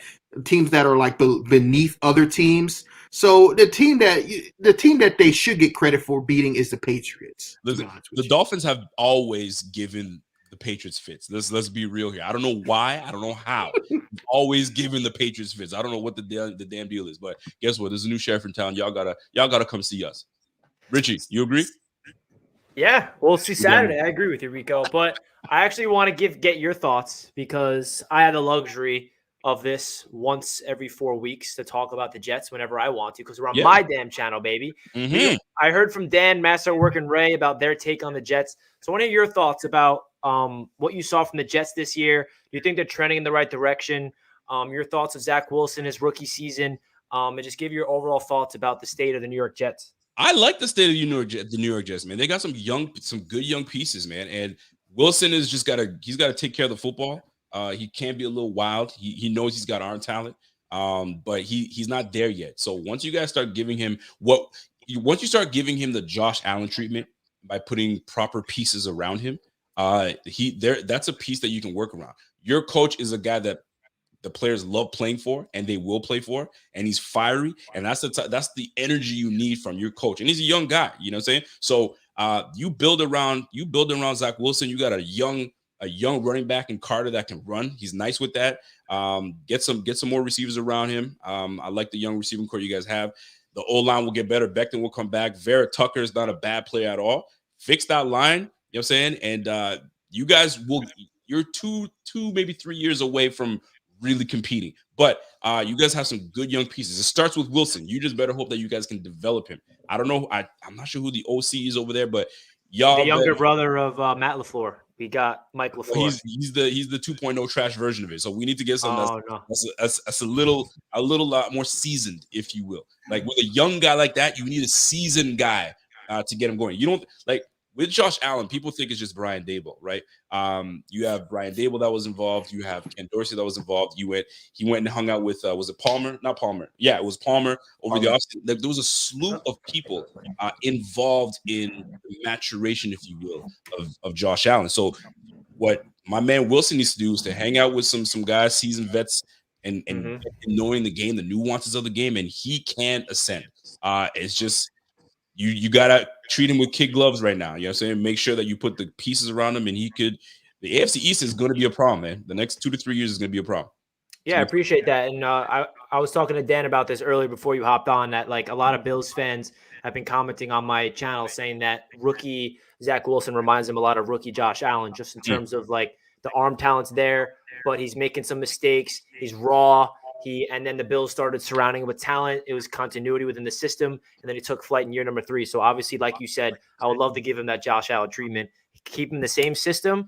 are like beneath other teams. So the team that they should get credit for beating is the Patriots. Listen, the Dolphins have always given the Patriots fits. Let's be real here. I don't know why. I don't know how. Always given the Patriots fits. I don't know what the damn deal is, but guess what? There's a new sheriff in town. Y'all gotta come see us. Richie, you agree? Yeah, we'll see Saturday. I agree with you, Rico. But I actually want to get your thoughts, because I had the luxury of this once every 4 weeks to talk about the Jets whenever I want to, because we're on my damn channel, baby. Mm-hmm. I heard from Dan, Masterwork, and Ray about their take on the Jets. So I want to hear your thoughts about what you saw from the Jets this year. Do you think they're trending in the right direction? Your thoughts of Zach Wilson, his rookie season, and just give your overall thoughts about the state of the New York Jets. I like the state of the New York Jets, man. They got some good young pieces, man. And Wilson is he's got to take care of the football. He can be a little wild. He knows he's got arm talent, but he's not there yet. So once you guys start giving him the Josh Allen treatment by putting proper pieces around him, that's a piece that you can work around. Your coach is a guy that the players love playing for, and they will play for, and he's fiery, and that's the energy you need from your coach. And he's a young guy, you know what I'm saying? So you build around Zach Wilson. You got a young running back in Carter that can run. He's nice with that. Get some more receivers around him. I like the young receiving core you guys have. The O-line will get better. Becton will come back. Vera Tucker is not a bad player at all. Fix that line, you know what I'm saying? And you guys you're two, maybe 3 years away from really competing. But you guys have some good young pieces. It starts with Wilson. You just better hope that you guys can develop him. I don't know. I'm not sure who the OC is over there, but y'all. The younger brother of Matt LaFleur. We got Mike LaFleur. Well, he's the 2.0 trash version of it. So we need to get something that's a little more seasoned, if you will. Like with a young guy like that, you need a seasoned guy to get him going. You don't like with Josh Allen, people think it's just Brian Daboll, right? You have Brian Daboll that was involved. You have Ken Dorsey that was involved. He went and hung out with was it Palmer? Not Palmer. Yeah, it was Palmer over the offseason. There was a slew of people involved in the maturation, if you will, of Josh Allen. So what my man Wilson needs to do is to hang out with some guys, seasoned vets, and knowing the game, the nuances of the game, and he can ascend. It's just you gotta treat him with kid gloves right now. You know what I'm saying? Make sure that you put the pieces around him, and he could. The AFC East is going to be a problem, man. The next 2 to 3 years is going to be a problem. Yeah, I appreciate that. And I was talking to Dan about this earlier before you hopped on, that like a lot of Bills fans have been commenting on my channel saying that rookie Zach Wilson reminds him a lot of rookie Josh Allen, just in terms of like the arm talent's there, but he's making some mistakes. He's raw. And then the Bills started surrounding him with talent. It was continuity within the system. And then he took flight in year number 3. So obviously, like you said, I would love to give him that Josh Allen treatment, keep him in the same system,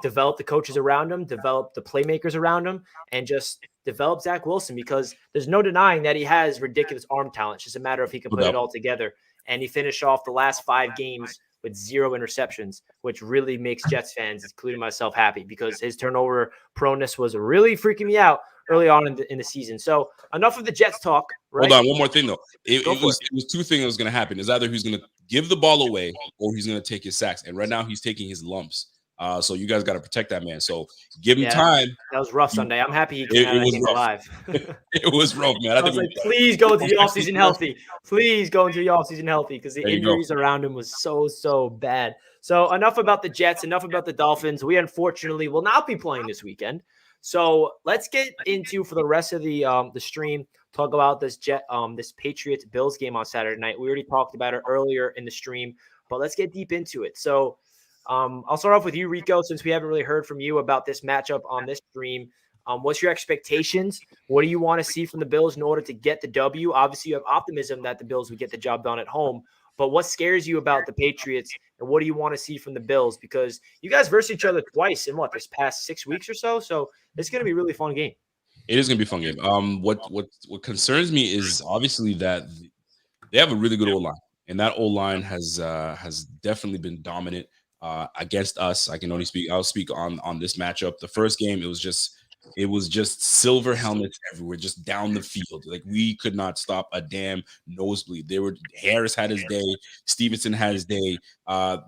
develop the coaches around him, develop the playmakers around him, and just develop Zach Wilson, because there's no denying that he has ridiculous arm talent. It's just a matter of he can put it all together. And he finished off the last 5 games with 0 interceptions, which really makes Jets fans, including myself, happy, because his turnover proneness was really freaking me out early on in the season. So enough of the Jets talk. Right? Hold on, one more thing though. It was 2 things that was going to happen. Is either he's going to give the ball away or he's going to take his sacks. And right now he's taking his lumps. So you guys got to protect that man. So give him time. That was rough Sunday. I'm happy he came out of that game alive. It was rough, man. I was like, please go into the offseason healthy. Please go into the offseason healthy, because the injuries around him was so bad. So enough about the Jets. Enough about the Dolphins. We unfortunately will not be playing this weekend. So let's get into, for the rest of the stream, talk about this Patriots Bills game on Saturday night. We already talked about it earlier in the stream, but let's get deep into it. So I'll start off with you, Rico, since we haven't really heard from you about this matchup on this stream. What's your expectations? What do you want to see from the Bills in order to get the W? Obviously, you have optimism that the Bills would get the job done at home, but what scares you about the Patriots, and what do you want to see from the Bills? Because you guys versed each other twice in this past 6 weeks or so. So it's going to be a really fun game. It is going to be a fun game. What concerns me is obviously that they have a really good O-line, and that O-line has definitely been dominant against us. I'll speak on this matchup. The first game, it was just silver helmets everywhere, just down the field. Like, we could not stop a damn nosebleed. Harris had his day, Stevenson had his day.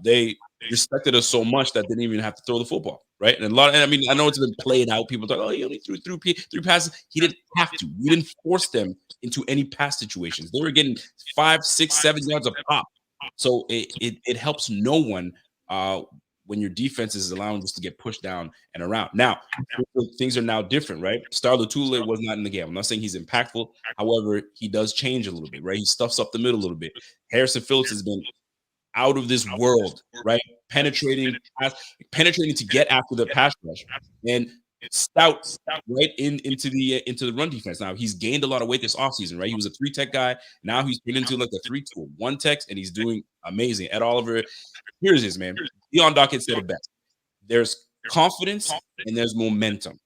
They respected us so much that they didn't even have to throw the football, right? And I know it's been played out. People talk, oh, he only threw 3 passes. He didn't have to. We didn't force them into any pass situations. They were getting 5, 6, 7 yards a pop. So it helps no one when your defense is allowing us to get pushed down and around. Now, things are now different, right? Star Lotulelei was not in the game. I'm not saying he's impactful. However, he does change a little bit, right? He stuffs up the middle a little bit. Harrison Phillips has been out of this world, right? Penetrating to get after the pass rush, and stout right into the run defense. Now, he's gained a lot of weight this offseason, right? He was a 3-tech guy. Now he's turned into like a 3 to 1 tech, and he's doing amazing. Ed Oliver, here's his man. Dion Dockett said it best. There's confidence and there's momentum.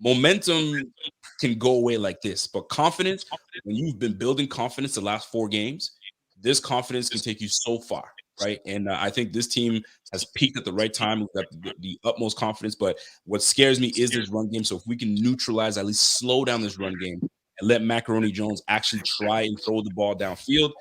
Momentum can go away like this, but confidence, when you've been building confidence the last 4 games, this confidence can take you so far, right? And I think this team has peaked at the right time. We've got the utmost confidence, but what scares me is this run game. So if we can neutralize, at least slow down this run game and let Macaroni Jones actually try and throw the ball downfield,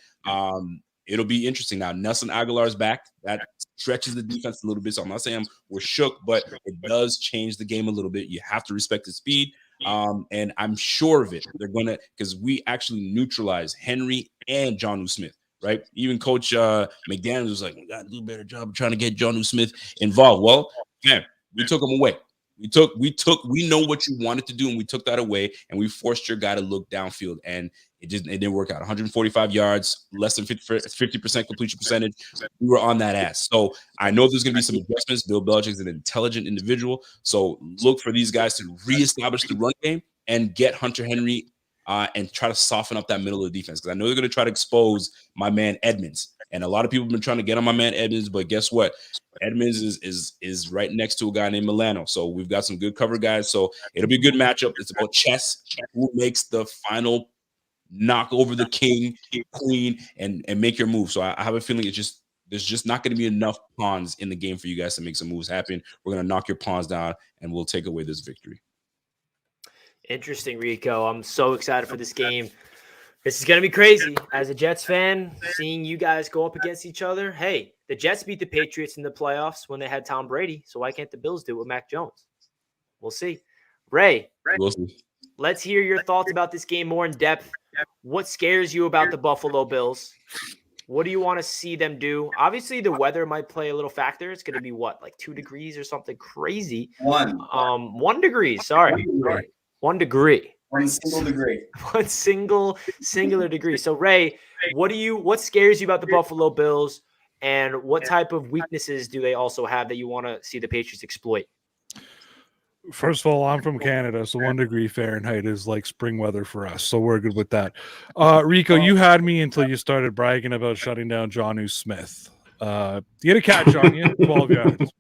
it'll be interesting. Now, Nelson Aguilar's back. That stretches the defense a little bit. So I'm not saying we're shook, but it does change the game a little bit. You have to respect his speed. And I'm sure of it. They're going to, because we actually neutralize Henry and Jonnu Smith, right? Even Coach McDaniels was like, we got to do a better job of trying to get Jonnu Smith involved. Well, man, we took him away. We know what you wanted to do, and we took that away, and we forced your guy to look downfield, and it didn't work out. 145 yards, less than 50% completion percentage. We were on that ass. So I know there's going to be some adjustments. Bill Belichick's an intelligent individual, so look for these guys to reestablish the run game and get Hunter Henry and try to soften up that middle of the defense, because I know they're going to try to expose my man Edmonds. And a lot of people have been trying to get on my man Edmonds, but guess what? Edmonds is right next to a guy named Milano. So we've got some good cover guys. So it'll be a good matchup. It's about chess. Who makes the final knock over the king, queen, and make your move. So I have a feeling it's just There's just not going to be enough pawns in the game for you guys to make some moves happen. We're going to knock your pawns down, and we'll take away this victory. Interesting, Rico. I'm so excited for this game. This is going to be crazy. As a Jets fan, seeing you guys go up against each other. Hey, the Jets beat the Patriots in the playoffs when they had Tom Brady, so why can't the Bills do it with Mac Jones? We'll see. Ray, We'll see. let's hear your thoughts about this game more in depth. What scares you about the Buffalo Bills? What do you want to see them do? Obviously, the weather might play a little factor. It's going to be what, like 2 degrees or something crazy? 1 degree. Sorry. 1 degree. 1 single degree. One singular degree. So, Ray, what scares you about the Buffalo Bills, and what type of weaknesses do they also have that you want to see the Patriots exploit? First of all, I'm from Canada, so 1 degree Fahrenheit is like spring weather for us, so we're good with that. Rico, you had me until you started bragging about shutting down Jonnu Smith. You had a catch on you, 12 yards.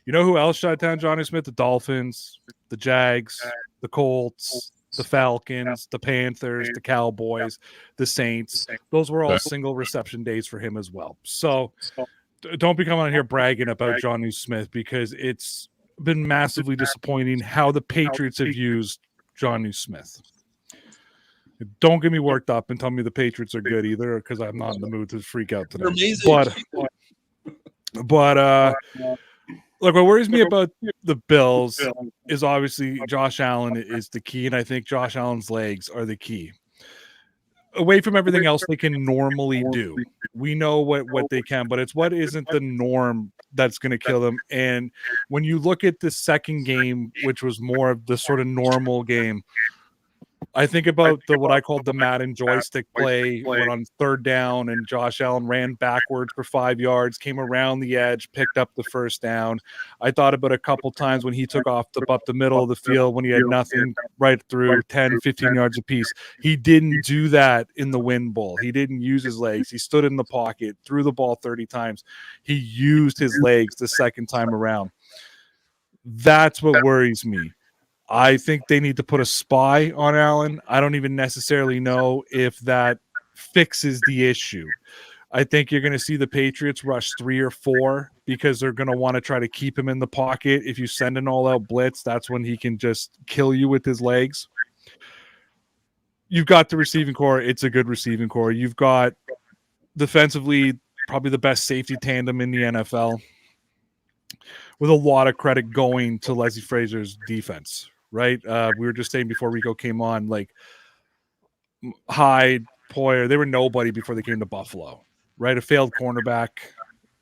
You know who else shut down Jonnu Smith? The Dolphins, the Jags, the Colts, the Falcons, the Panthers, the Cowboys, the Saints. Those were all single reception days for him as well. So don't be coming on here bragging about Jonnu Smith, because it's been massively disappointing how the Patriots have used Jonnu Smith. Don't get me worked up and tell me the Patriots are good either, because I'm not in the mood to freak out today. But look, what worries me about the Bills is obviously Josh Allen is the key, and I think Josh Allen's legs are the key. Away from everything else they can normally do, we know what they can, but it's what isn't the norm that's going to kill them. And when you look at the second game, which was more of the sort of normal game, I think about what I called the Madden joystick play when on 3rd down and Josh Allen ran backwards for 5 yards, came around the edge, picked up the first down. I thought about a couple times when he took off up the middle of the field when he had nothing right through 10, 15 yards apiece. He didn't do that in the Win Bowl. He didn't use his legs. He stood in the pocket, threw the ball 30 times. He used his legs the second time around. That's what worries me. I think they need to put a spy on Allen. I don't even necessarily know if that fixes the issue. I think you're going to see the Patriots rush 3 or 4 because they're going to want to try to keep him in the pocket. If you send an all-out blitz, that's when he can just kill you with his legs. You've got the receiving core. It's a good receiving core. You've got defensively probably the best safety tandem in the NFL, with a lot of credit going to Leslie Frazier's defense. Right, we were just saying before Rico came on, like Hyde, Poyer, they were nobody before they came to Buffalo. Right, a failed cornerback,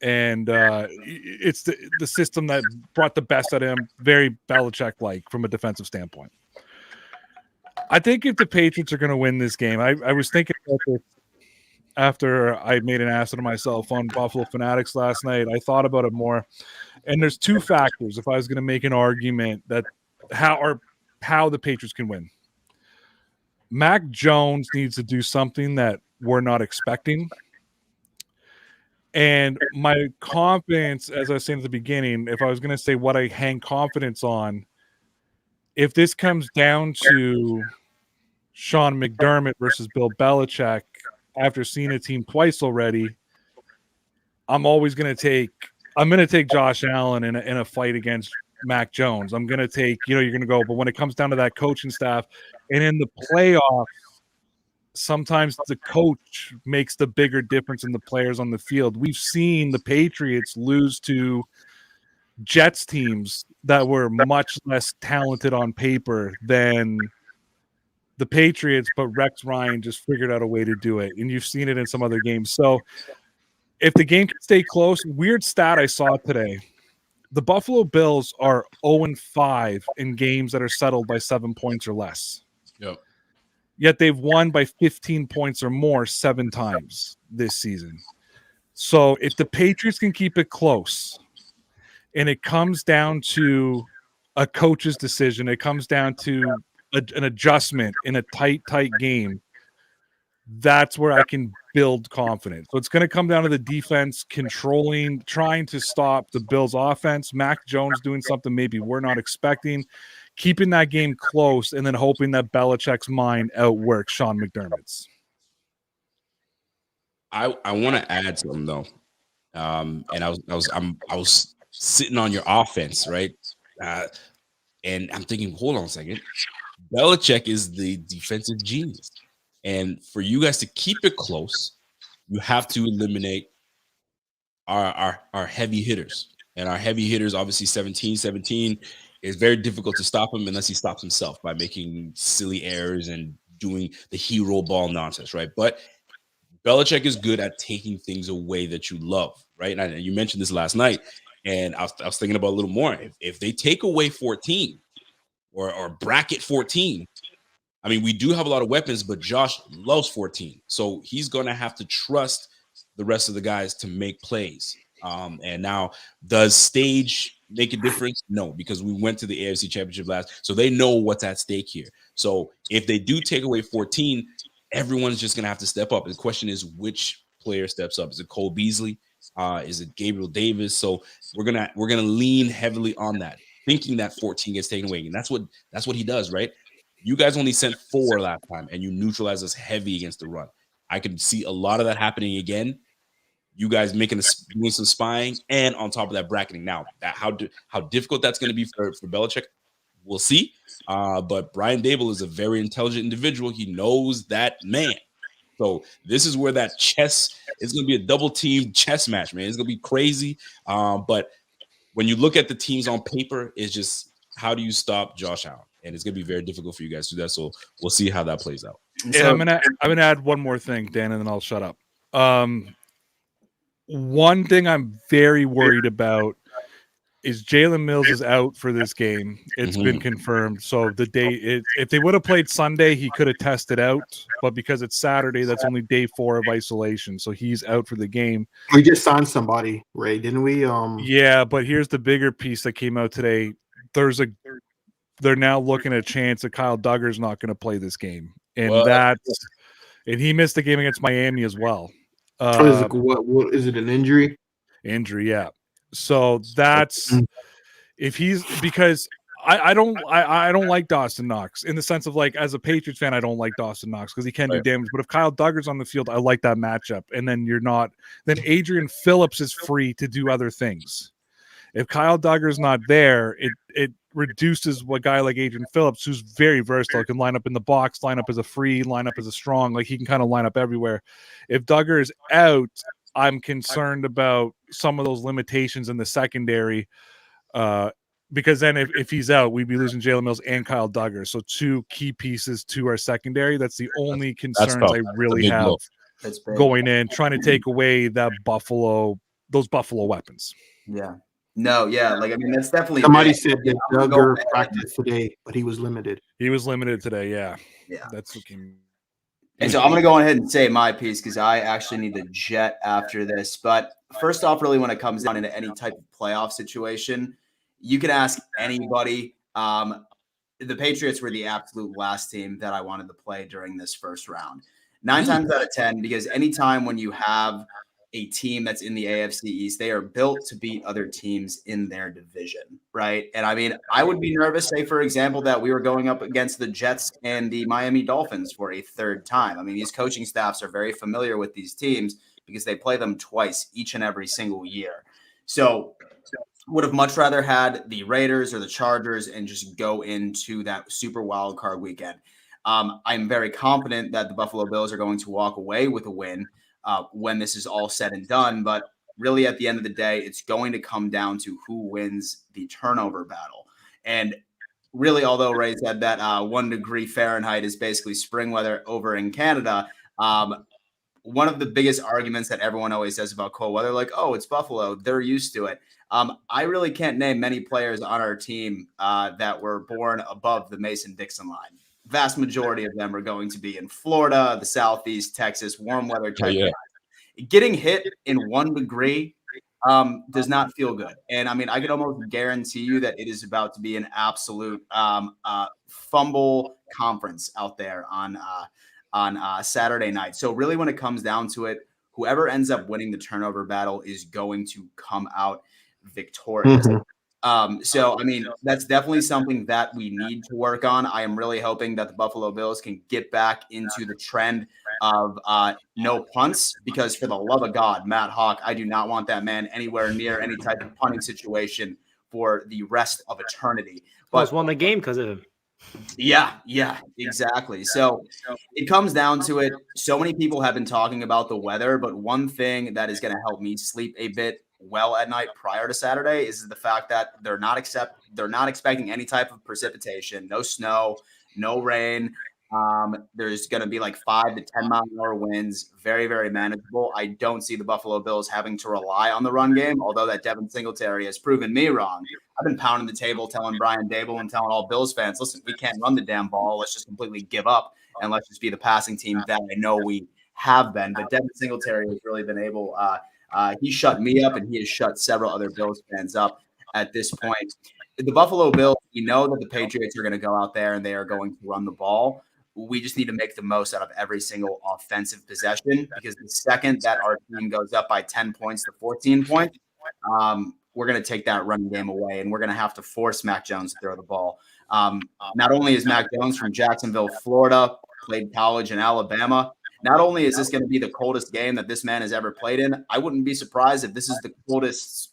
and it's the system that brought the best out of him. Very Belichick-like from a defensive standpoint. I think if the Patriots are going to win this game, I was thinking about this after I made an ass out of myself on Buffalo Fanatics last night. I thought about it more, and there's 2 factors if I was going to make an argument that how the Patriots can win. Mac Jones needs to do something that we're not expecting. And my confidence, as I was saying at the beginning, if I was going to say what I hang confidence on, if this comes down to Sean McDermott versus Bill Belichick, after seeing a team twice already, I'm going to take Josh Allen in a fight against Mac Jones. I'm going to take, you're going to go, but when it comes down to that coaching staff and in the playoffs, sometimes the coach makes the bigger difference in the players on the field. We've seen the Patriots lose to Jets teams that were much less talented on paper than the Patriots, but Rex Ryan just figured out a way to do it. And you've seen it in some other games. So if the game can stay close, weird stat I saw today, the Buffalo Bills are 0-5 in games that are settled by 7 points or less. Yep. Yet they've won by 15 points or more 7 times this season. So if the Patriots can keep it close and it comes down to a coach's decision, it comes down to an adjustment in a tight game, that's where I can build confidence. So it's going to come down to the defense controlling, trying to stop the Bills' offense. Mac Jones doing something maybe we're not expecting, keeping that game close, and then hoping that Belichick's mind outworks Sean McDermott's. I want to add something, though. And I was sitting on your offense, right? And I'm thinking, hold on a second. Belichick is the defensive genius. And for you guys to keep it close, you have to eliminate our heavy hitters. And our heavy hitters, obviously 17 is very difficult to stop him unless he stops himself by making silly errors and doing the hero ball nonsense, right? But Belichick is good at taking things away that you love, right? And you mentioned this last night, and I was thinking about a little more. If they take away 14 or bracket 14, I mean, we do have a lot of weapons, but Josh loves 14. So he's going to have to trust the rest of the guys to make plays. And now, does stage make a difference? No, because we went to the AFC Championship last, so they know what's at stake here. So if they do take away 14, everyone's just going to have to step up. The question is, which player steps up? Is it Cole Beasley? Is it Gabriel Davis? So we're gonna lean heavily on that, thinking that 14 gets taken away, and that's what he does, right? You guys only sent 4 last time, and you neutralized us heavy against the run. I can see a lot of that happening again. You guys doing some spying, and on top of that, bracketing. Now, how difficult that's going to be for Belichick, we'll see. But Brian Dable is a very intelligent individual. He knows that man. So this is where that chess is going to be a double team chess match, man. It's going to be crazy. But when you look at the teams on paper, it's just how do you stop Josh Allen? And it's going to be very difficult for you guys to do that. So we'll see how that plays out. And I'm gonna add one more thing, Dan, and then I'll shut up. One thing I'm very worried about is Jalen Mills is out for this game. It's been confirmed. So if they would have played Sunday, he could have tested out. But because it's Saturday, that's only day 4 of isolation. So he's out for the game. We just signed somebody, Ray, didn't we? Yeah, but here's the bigger piece that came out today. They're now looking at a chance that Kyle Duggar's not going to play this game. And and he missed the game against Miami as well. What is it, an injury? Injury, yeah. So that's if he's because I don't like Dawson Knox in the sense of like as a Patriots fan, I don't like Dawson Knox because he can do damage. But if Kyle Duggar's on the field, I like that matchup. And then then Adrian Phillips is free to do other things. If Kyle Duggar's not there, it reduces a guy like Adrian Phillips, who's very versatile, can line up in the box, line up as a free, line up as a strong, like he can kind of line up everywhere. If Duggar is out, I'm concerned about some of those limitations in the secondary, because then if he's out, we'd be losing Jalen Mills and Kyle Duggar. So 2 key pieces to our secondary. That's the only concerns I really have going in, trying to take away those Buffalo weapons. Yeah. No, yeah, like I mean that's definitely somebody said that Duggar practiced today, but he was limited. He was limited today, yeah. That's looking. And so I'm gonna go ahead and say my piece because I actually need to jet after this. But first off, really when it comes down into any type of playoff situation, you can ask anybody. The Patriots were the absolute last team that I wanted to play during this first round. 9 times out of 10, because anytime when you have a team that's in the AFC East, they are built to beat other teams in their division, right? And I mean, I would be nervous, say, for example, that we were going up against the Jets and the Miami Dolphins for a 3rd time. I mean, these coaching staffs are very familiar with these teams because they play them twice each and every single year. So would have much rather had the Raiders or the Chargers and just go into that super wild card weekend. I'm very confident that the Buffalo Bills are going to walk away with a win when this is all said and done. But really at the end of the day, it's going to come down to who wins the turnover battle. And really, although Ray said that 1 degree Fahrenheit is basically spring weather over in Canada, one of the biggest arguments that everyone always says about cold weather, like, oh, it's Buffalo, they're used to it. I really can't name many players on our team that were born above the Mason-Dixon line. Vast majority of them are going to be in Florida, the Southeast, Texas, warm weather type. Getting hit in 1 degree does not feel good. And I mean, I can almost guarantee you that it is about to be an absolute fumble conference out there on Saturday night. So really when it comes down to it, whoever ends up winning the turnover battle is going to come out victorious. So, I mean, that's definitely something that we need to work on. I am really hoping that the Buffalo Bills can get back into the trend of no punts, because for the love of God, Matt Hawk, I do not want that man anywhere near any type of punting situation for the rest of eternity. But won the game because of him. Yeah, exactly. So it comes down to it. So many people have been talking about the weather, but one thing that is going to help me sleep a bit well at night prior to Saturday is the fact that they're not expecting any type of precipitation, no snow, no rain. There's going to be like 5 to 10 mile an hour winds, very, very manageable. I don't see the Buffalo Bills having to rely on the run game, although that Devin Singletary has proven me wrong. I've been pounding the table, telling Brian Dable and telling all Bills fans, listen, we can't run the damn ball. Let's just completely give up and let's just be the passing team that I know we have been. But Devin Singletary has really been able he shut me up, and he has shut several other Bills fans up at this point. The Buffalo Bills, we know that the Patriots are going to go out there and they are going to run the ball. We just need to make the most out of every single offensive possession, because the second that our team goes up by 10 points to 14 points, we're going to take that running game away, and we're going to have to force Mac Jones to throw the ball. Not only is Mac Jones from Jacksonville, Florida, played college in Alabama, not only is this going to be the coldest game that this man has ever played in, I wouldn't be surprised if this is the coldest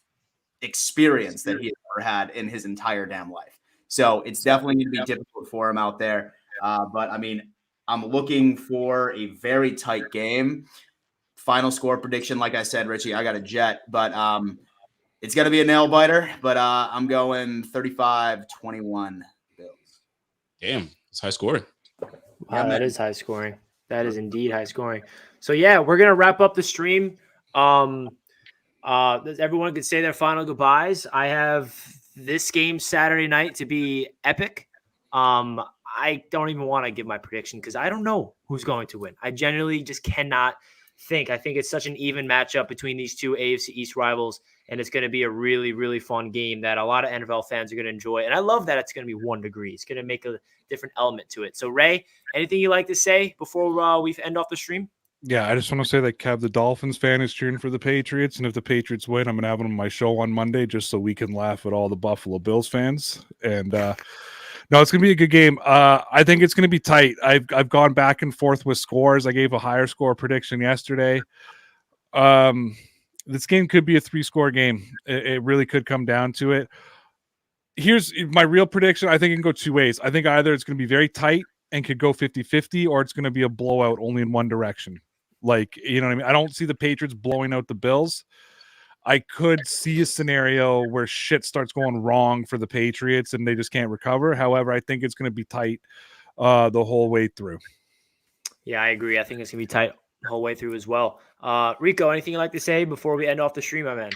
experience that he has ever had in his entire damn life. So it's definitely going to be difficult for him out there. But, I mean, I'm looking for a very tight game. Final score prediction, like I said, Richie, I got a Jet. But it's going to be a nail-biter. But I'm going 35-21 Bills. Damn, it's high scoring. Wow, that is high scoring. That is indeed high scoring. So, yeah, we're going to wrap up the stream. Everyone could say their final goodbyes. I have this game Saturday night to be epic. I don't even want to give my prediction because I don't know who's going to win. I genuinely just cannot think. I think it's such an even matchup between these two AFC East rivals, and it's going to be a really, really fun game that a lot of NFL fans are going to enjoy. And I love that it's going to be 1 degree. It's going to make a different element to it. So, Ray, anything you'd like to say before we end off the stream? Yeah, I just want to say that Kev, the Dolphins fan, is cheering for the Patriots, and if the Patriots win, I'm going to have them on my show on Monday just so we can laugh at all the Buffalo Bills fans. And no, it's going to be a good game. I think it's going to be tight. I've gone back and forth with scores. I gave a higher score prediction yesterday. This game could be a 3-score game. It really could come down to it. Here's my real prediction. I think it can go 2 ways. I think either it's going to be very tight and could go 50-50, or it's going to be a blowout only in one direction. Like, you know what I mean? I don't see the Patriots blowing out the Bills. I could see a scenario where shit starts going wrong for the Patriots and they just can't recover. However, I think it's going to be tight the whole way through. Yeah, I agree. I think it's going to be tight the whole way through as well. Rico, anything you'd like to say before we end off the stream, my man?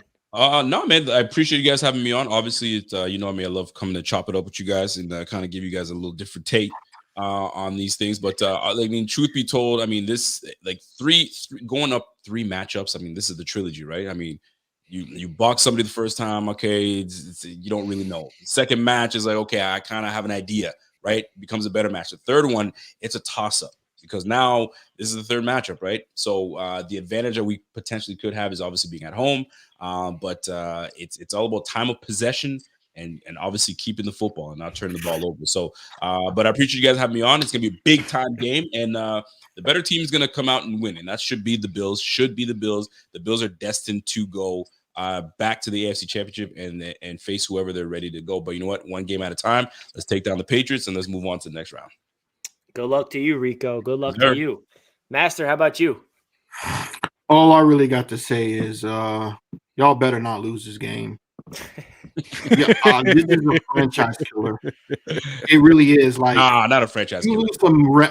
No, man. I appreciate you guys having me on. Obviously, it's, you know, I mean, I love coming to chop it up with you guys and kind of give you guys a little different take on these things. But I mean, truth be told, I mean, this like three going up 3 matchups. I mean, this is the trilogy, right? I mean, you box somebody the first time, okay, you don't really know. The second match is like, okay, I kind of have an idea, right? It becomes a better match. The third one, it's a toss-up because now this is the third matchup, right? So the advantage that we potentially could have is obviously being at home, but it's all about time of possession and obviously keeping the football and not turning the ball over. So, but I appreciate you guys having me on. It's gonna be a big time game, and the better team is gonna come out and win, and that should be the Bills. The Bills are destined to go back to the AFC Championship and face whoever they're ready to go. But you know what? One game at a time. Let's take down the Patriots and let's move on to the next round. Good luck to you, Rico. Good luck to you. Master, how about you? All I really got to say is y'all better not lose this game. This is a franchise killer. It really is. Like, not a franchise killer.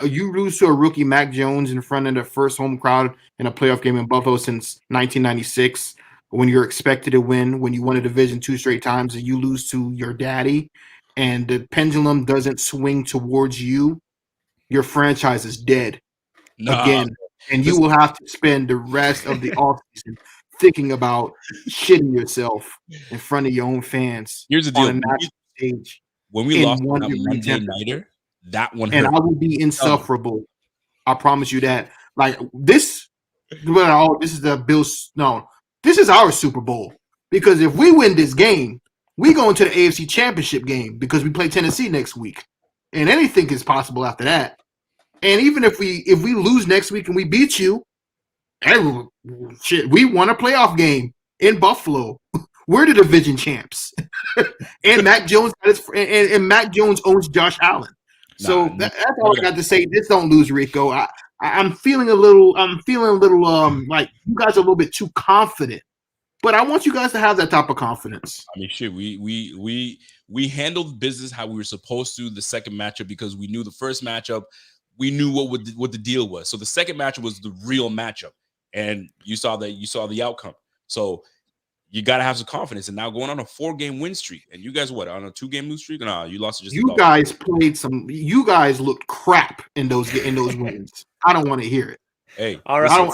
You lose to a rookie, Mac Jones, in front of the first home crowd in a playoff game in Buffalo since 1996. When you're expected to win, when you won a division 2 straight times, and you lose to your daddy, and the pendulum doesn't swing towards you, your franchise is dead again. And you will have to spend the rest of the offseason thinking about shitting yourself in front of your own fans. Here's the deal. On a national stage. When we lost on that Monday nighter, that one hurt. And I will be insufferable. I promise you that. Like this is the Bills. No, this is our Super Bowl. Because if we win this game, we go into the AFC Championship game because we play Tennessee next week. And anything is possible after that. And even if we lose next week and we beat you, we won a playoff game in Buffalo. We're the division champs. And Mac Jones and Mac Jones owns Josh Allen. So that's all I got to say. Just don't lose, Rico. I'm feeling a little like you guys are a little bit too confident. But I want you guys to have that type of confidence. I mean, shit, we handled business how we were supposed to the second matchup because we knew the first matchup, we knew what the deal was. So the second matchup was the real matchup, and you saw the outcome. So you got to have some confidence. And now going on a 4-game win streak, and you guys on a 2-game lose streak? No, you lost. You guys played some. You guys looked crap in those wins. I don't want to hear it. Hey, all right.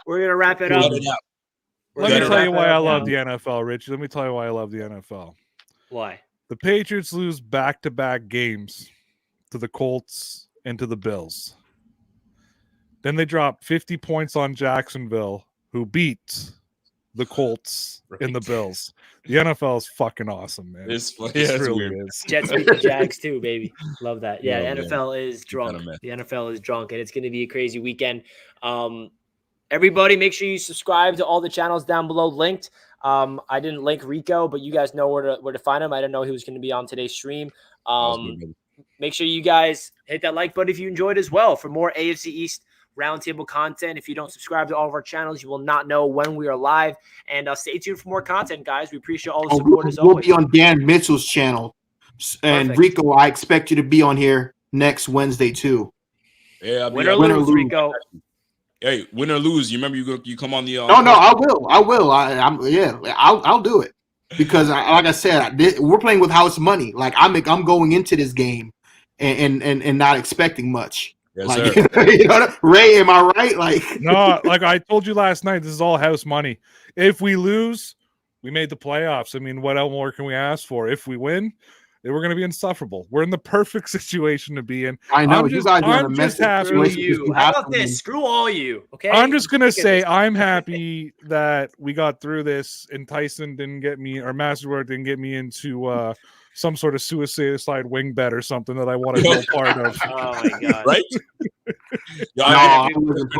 We're gonna wrap it up. Let me tell you why I love the NFL, Rich. Let me tell you why I love the NFL. Why? The Patriots lose back-to-back games to the Colts and to the Bills. Then they drop 50 points on Jacksonville, who beat the Colts and the Bills. The NFL is fucking awesome, man. It's really weird. is. Jets beat the Jags too, baby. Love that. Yeah, No, NFL is drunk. The NFL is drunk, and it's going to be a crazy weekend. Everybody, make sure you subscribe to all the channels down below linked. I didn't link Rico, but you guys know where to find him. I didn't know he was going to be on today's stream. Make sure you guys hit that like button if you enjoyed as well. For more AFC East Roundtable content, if you don't subscribe to all of our channels, you will not know when we are live. And stay tuned for more content, guys. We appreciate all the support as always. We'll be on Dan Mitchell's channel. And Perfect. Rico, I expect you to be on here next Wednesday too. Yeah, win or lose, Rico. Hey, win or lose, you remember you come on the. No, I will. I'll do it because, like I said, we're playing with house money. Like I'm going into this game and not expecting much. Yes, like, sir. you know, Ray, am I right? Like no, like I told you last night, this is all house money. If we lose, we made the playoffs. I mean, what else more can we ask for? If we win, then we're going to be insufferable. We're in the perfect situation to be in. I know you guys are just happy. Screw you. How about this? Screw all you. Okay. I'm just going to say I'm happy that we got through this, and Tyson didn't get me, or Masterwork didn't get me into some sort of suicide wing bet or something that I want to be a part of. Oh my god! Right?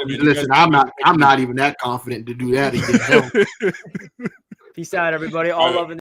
Listen, I'm not even that confident to do that again. Peace out, everybody. All love and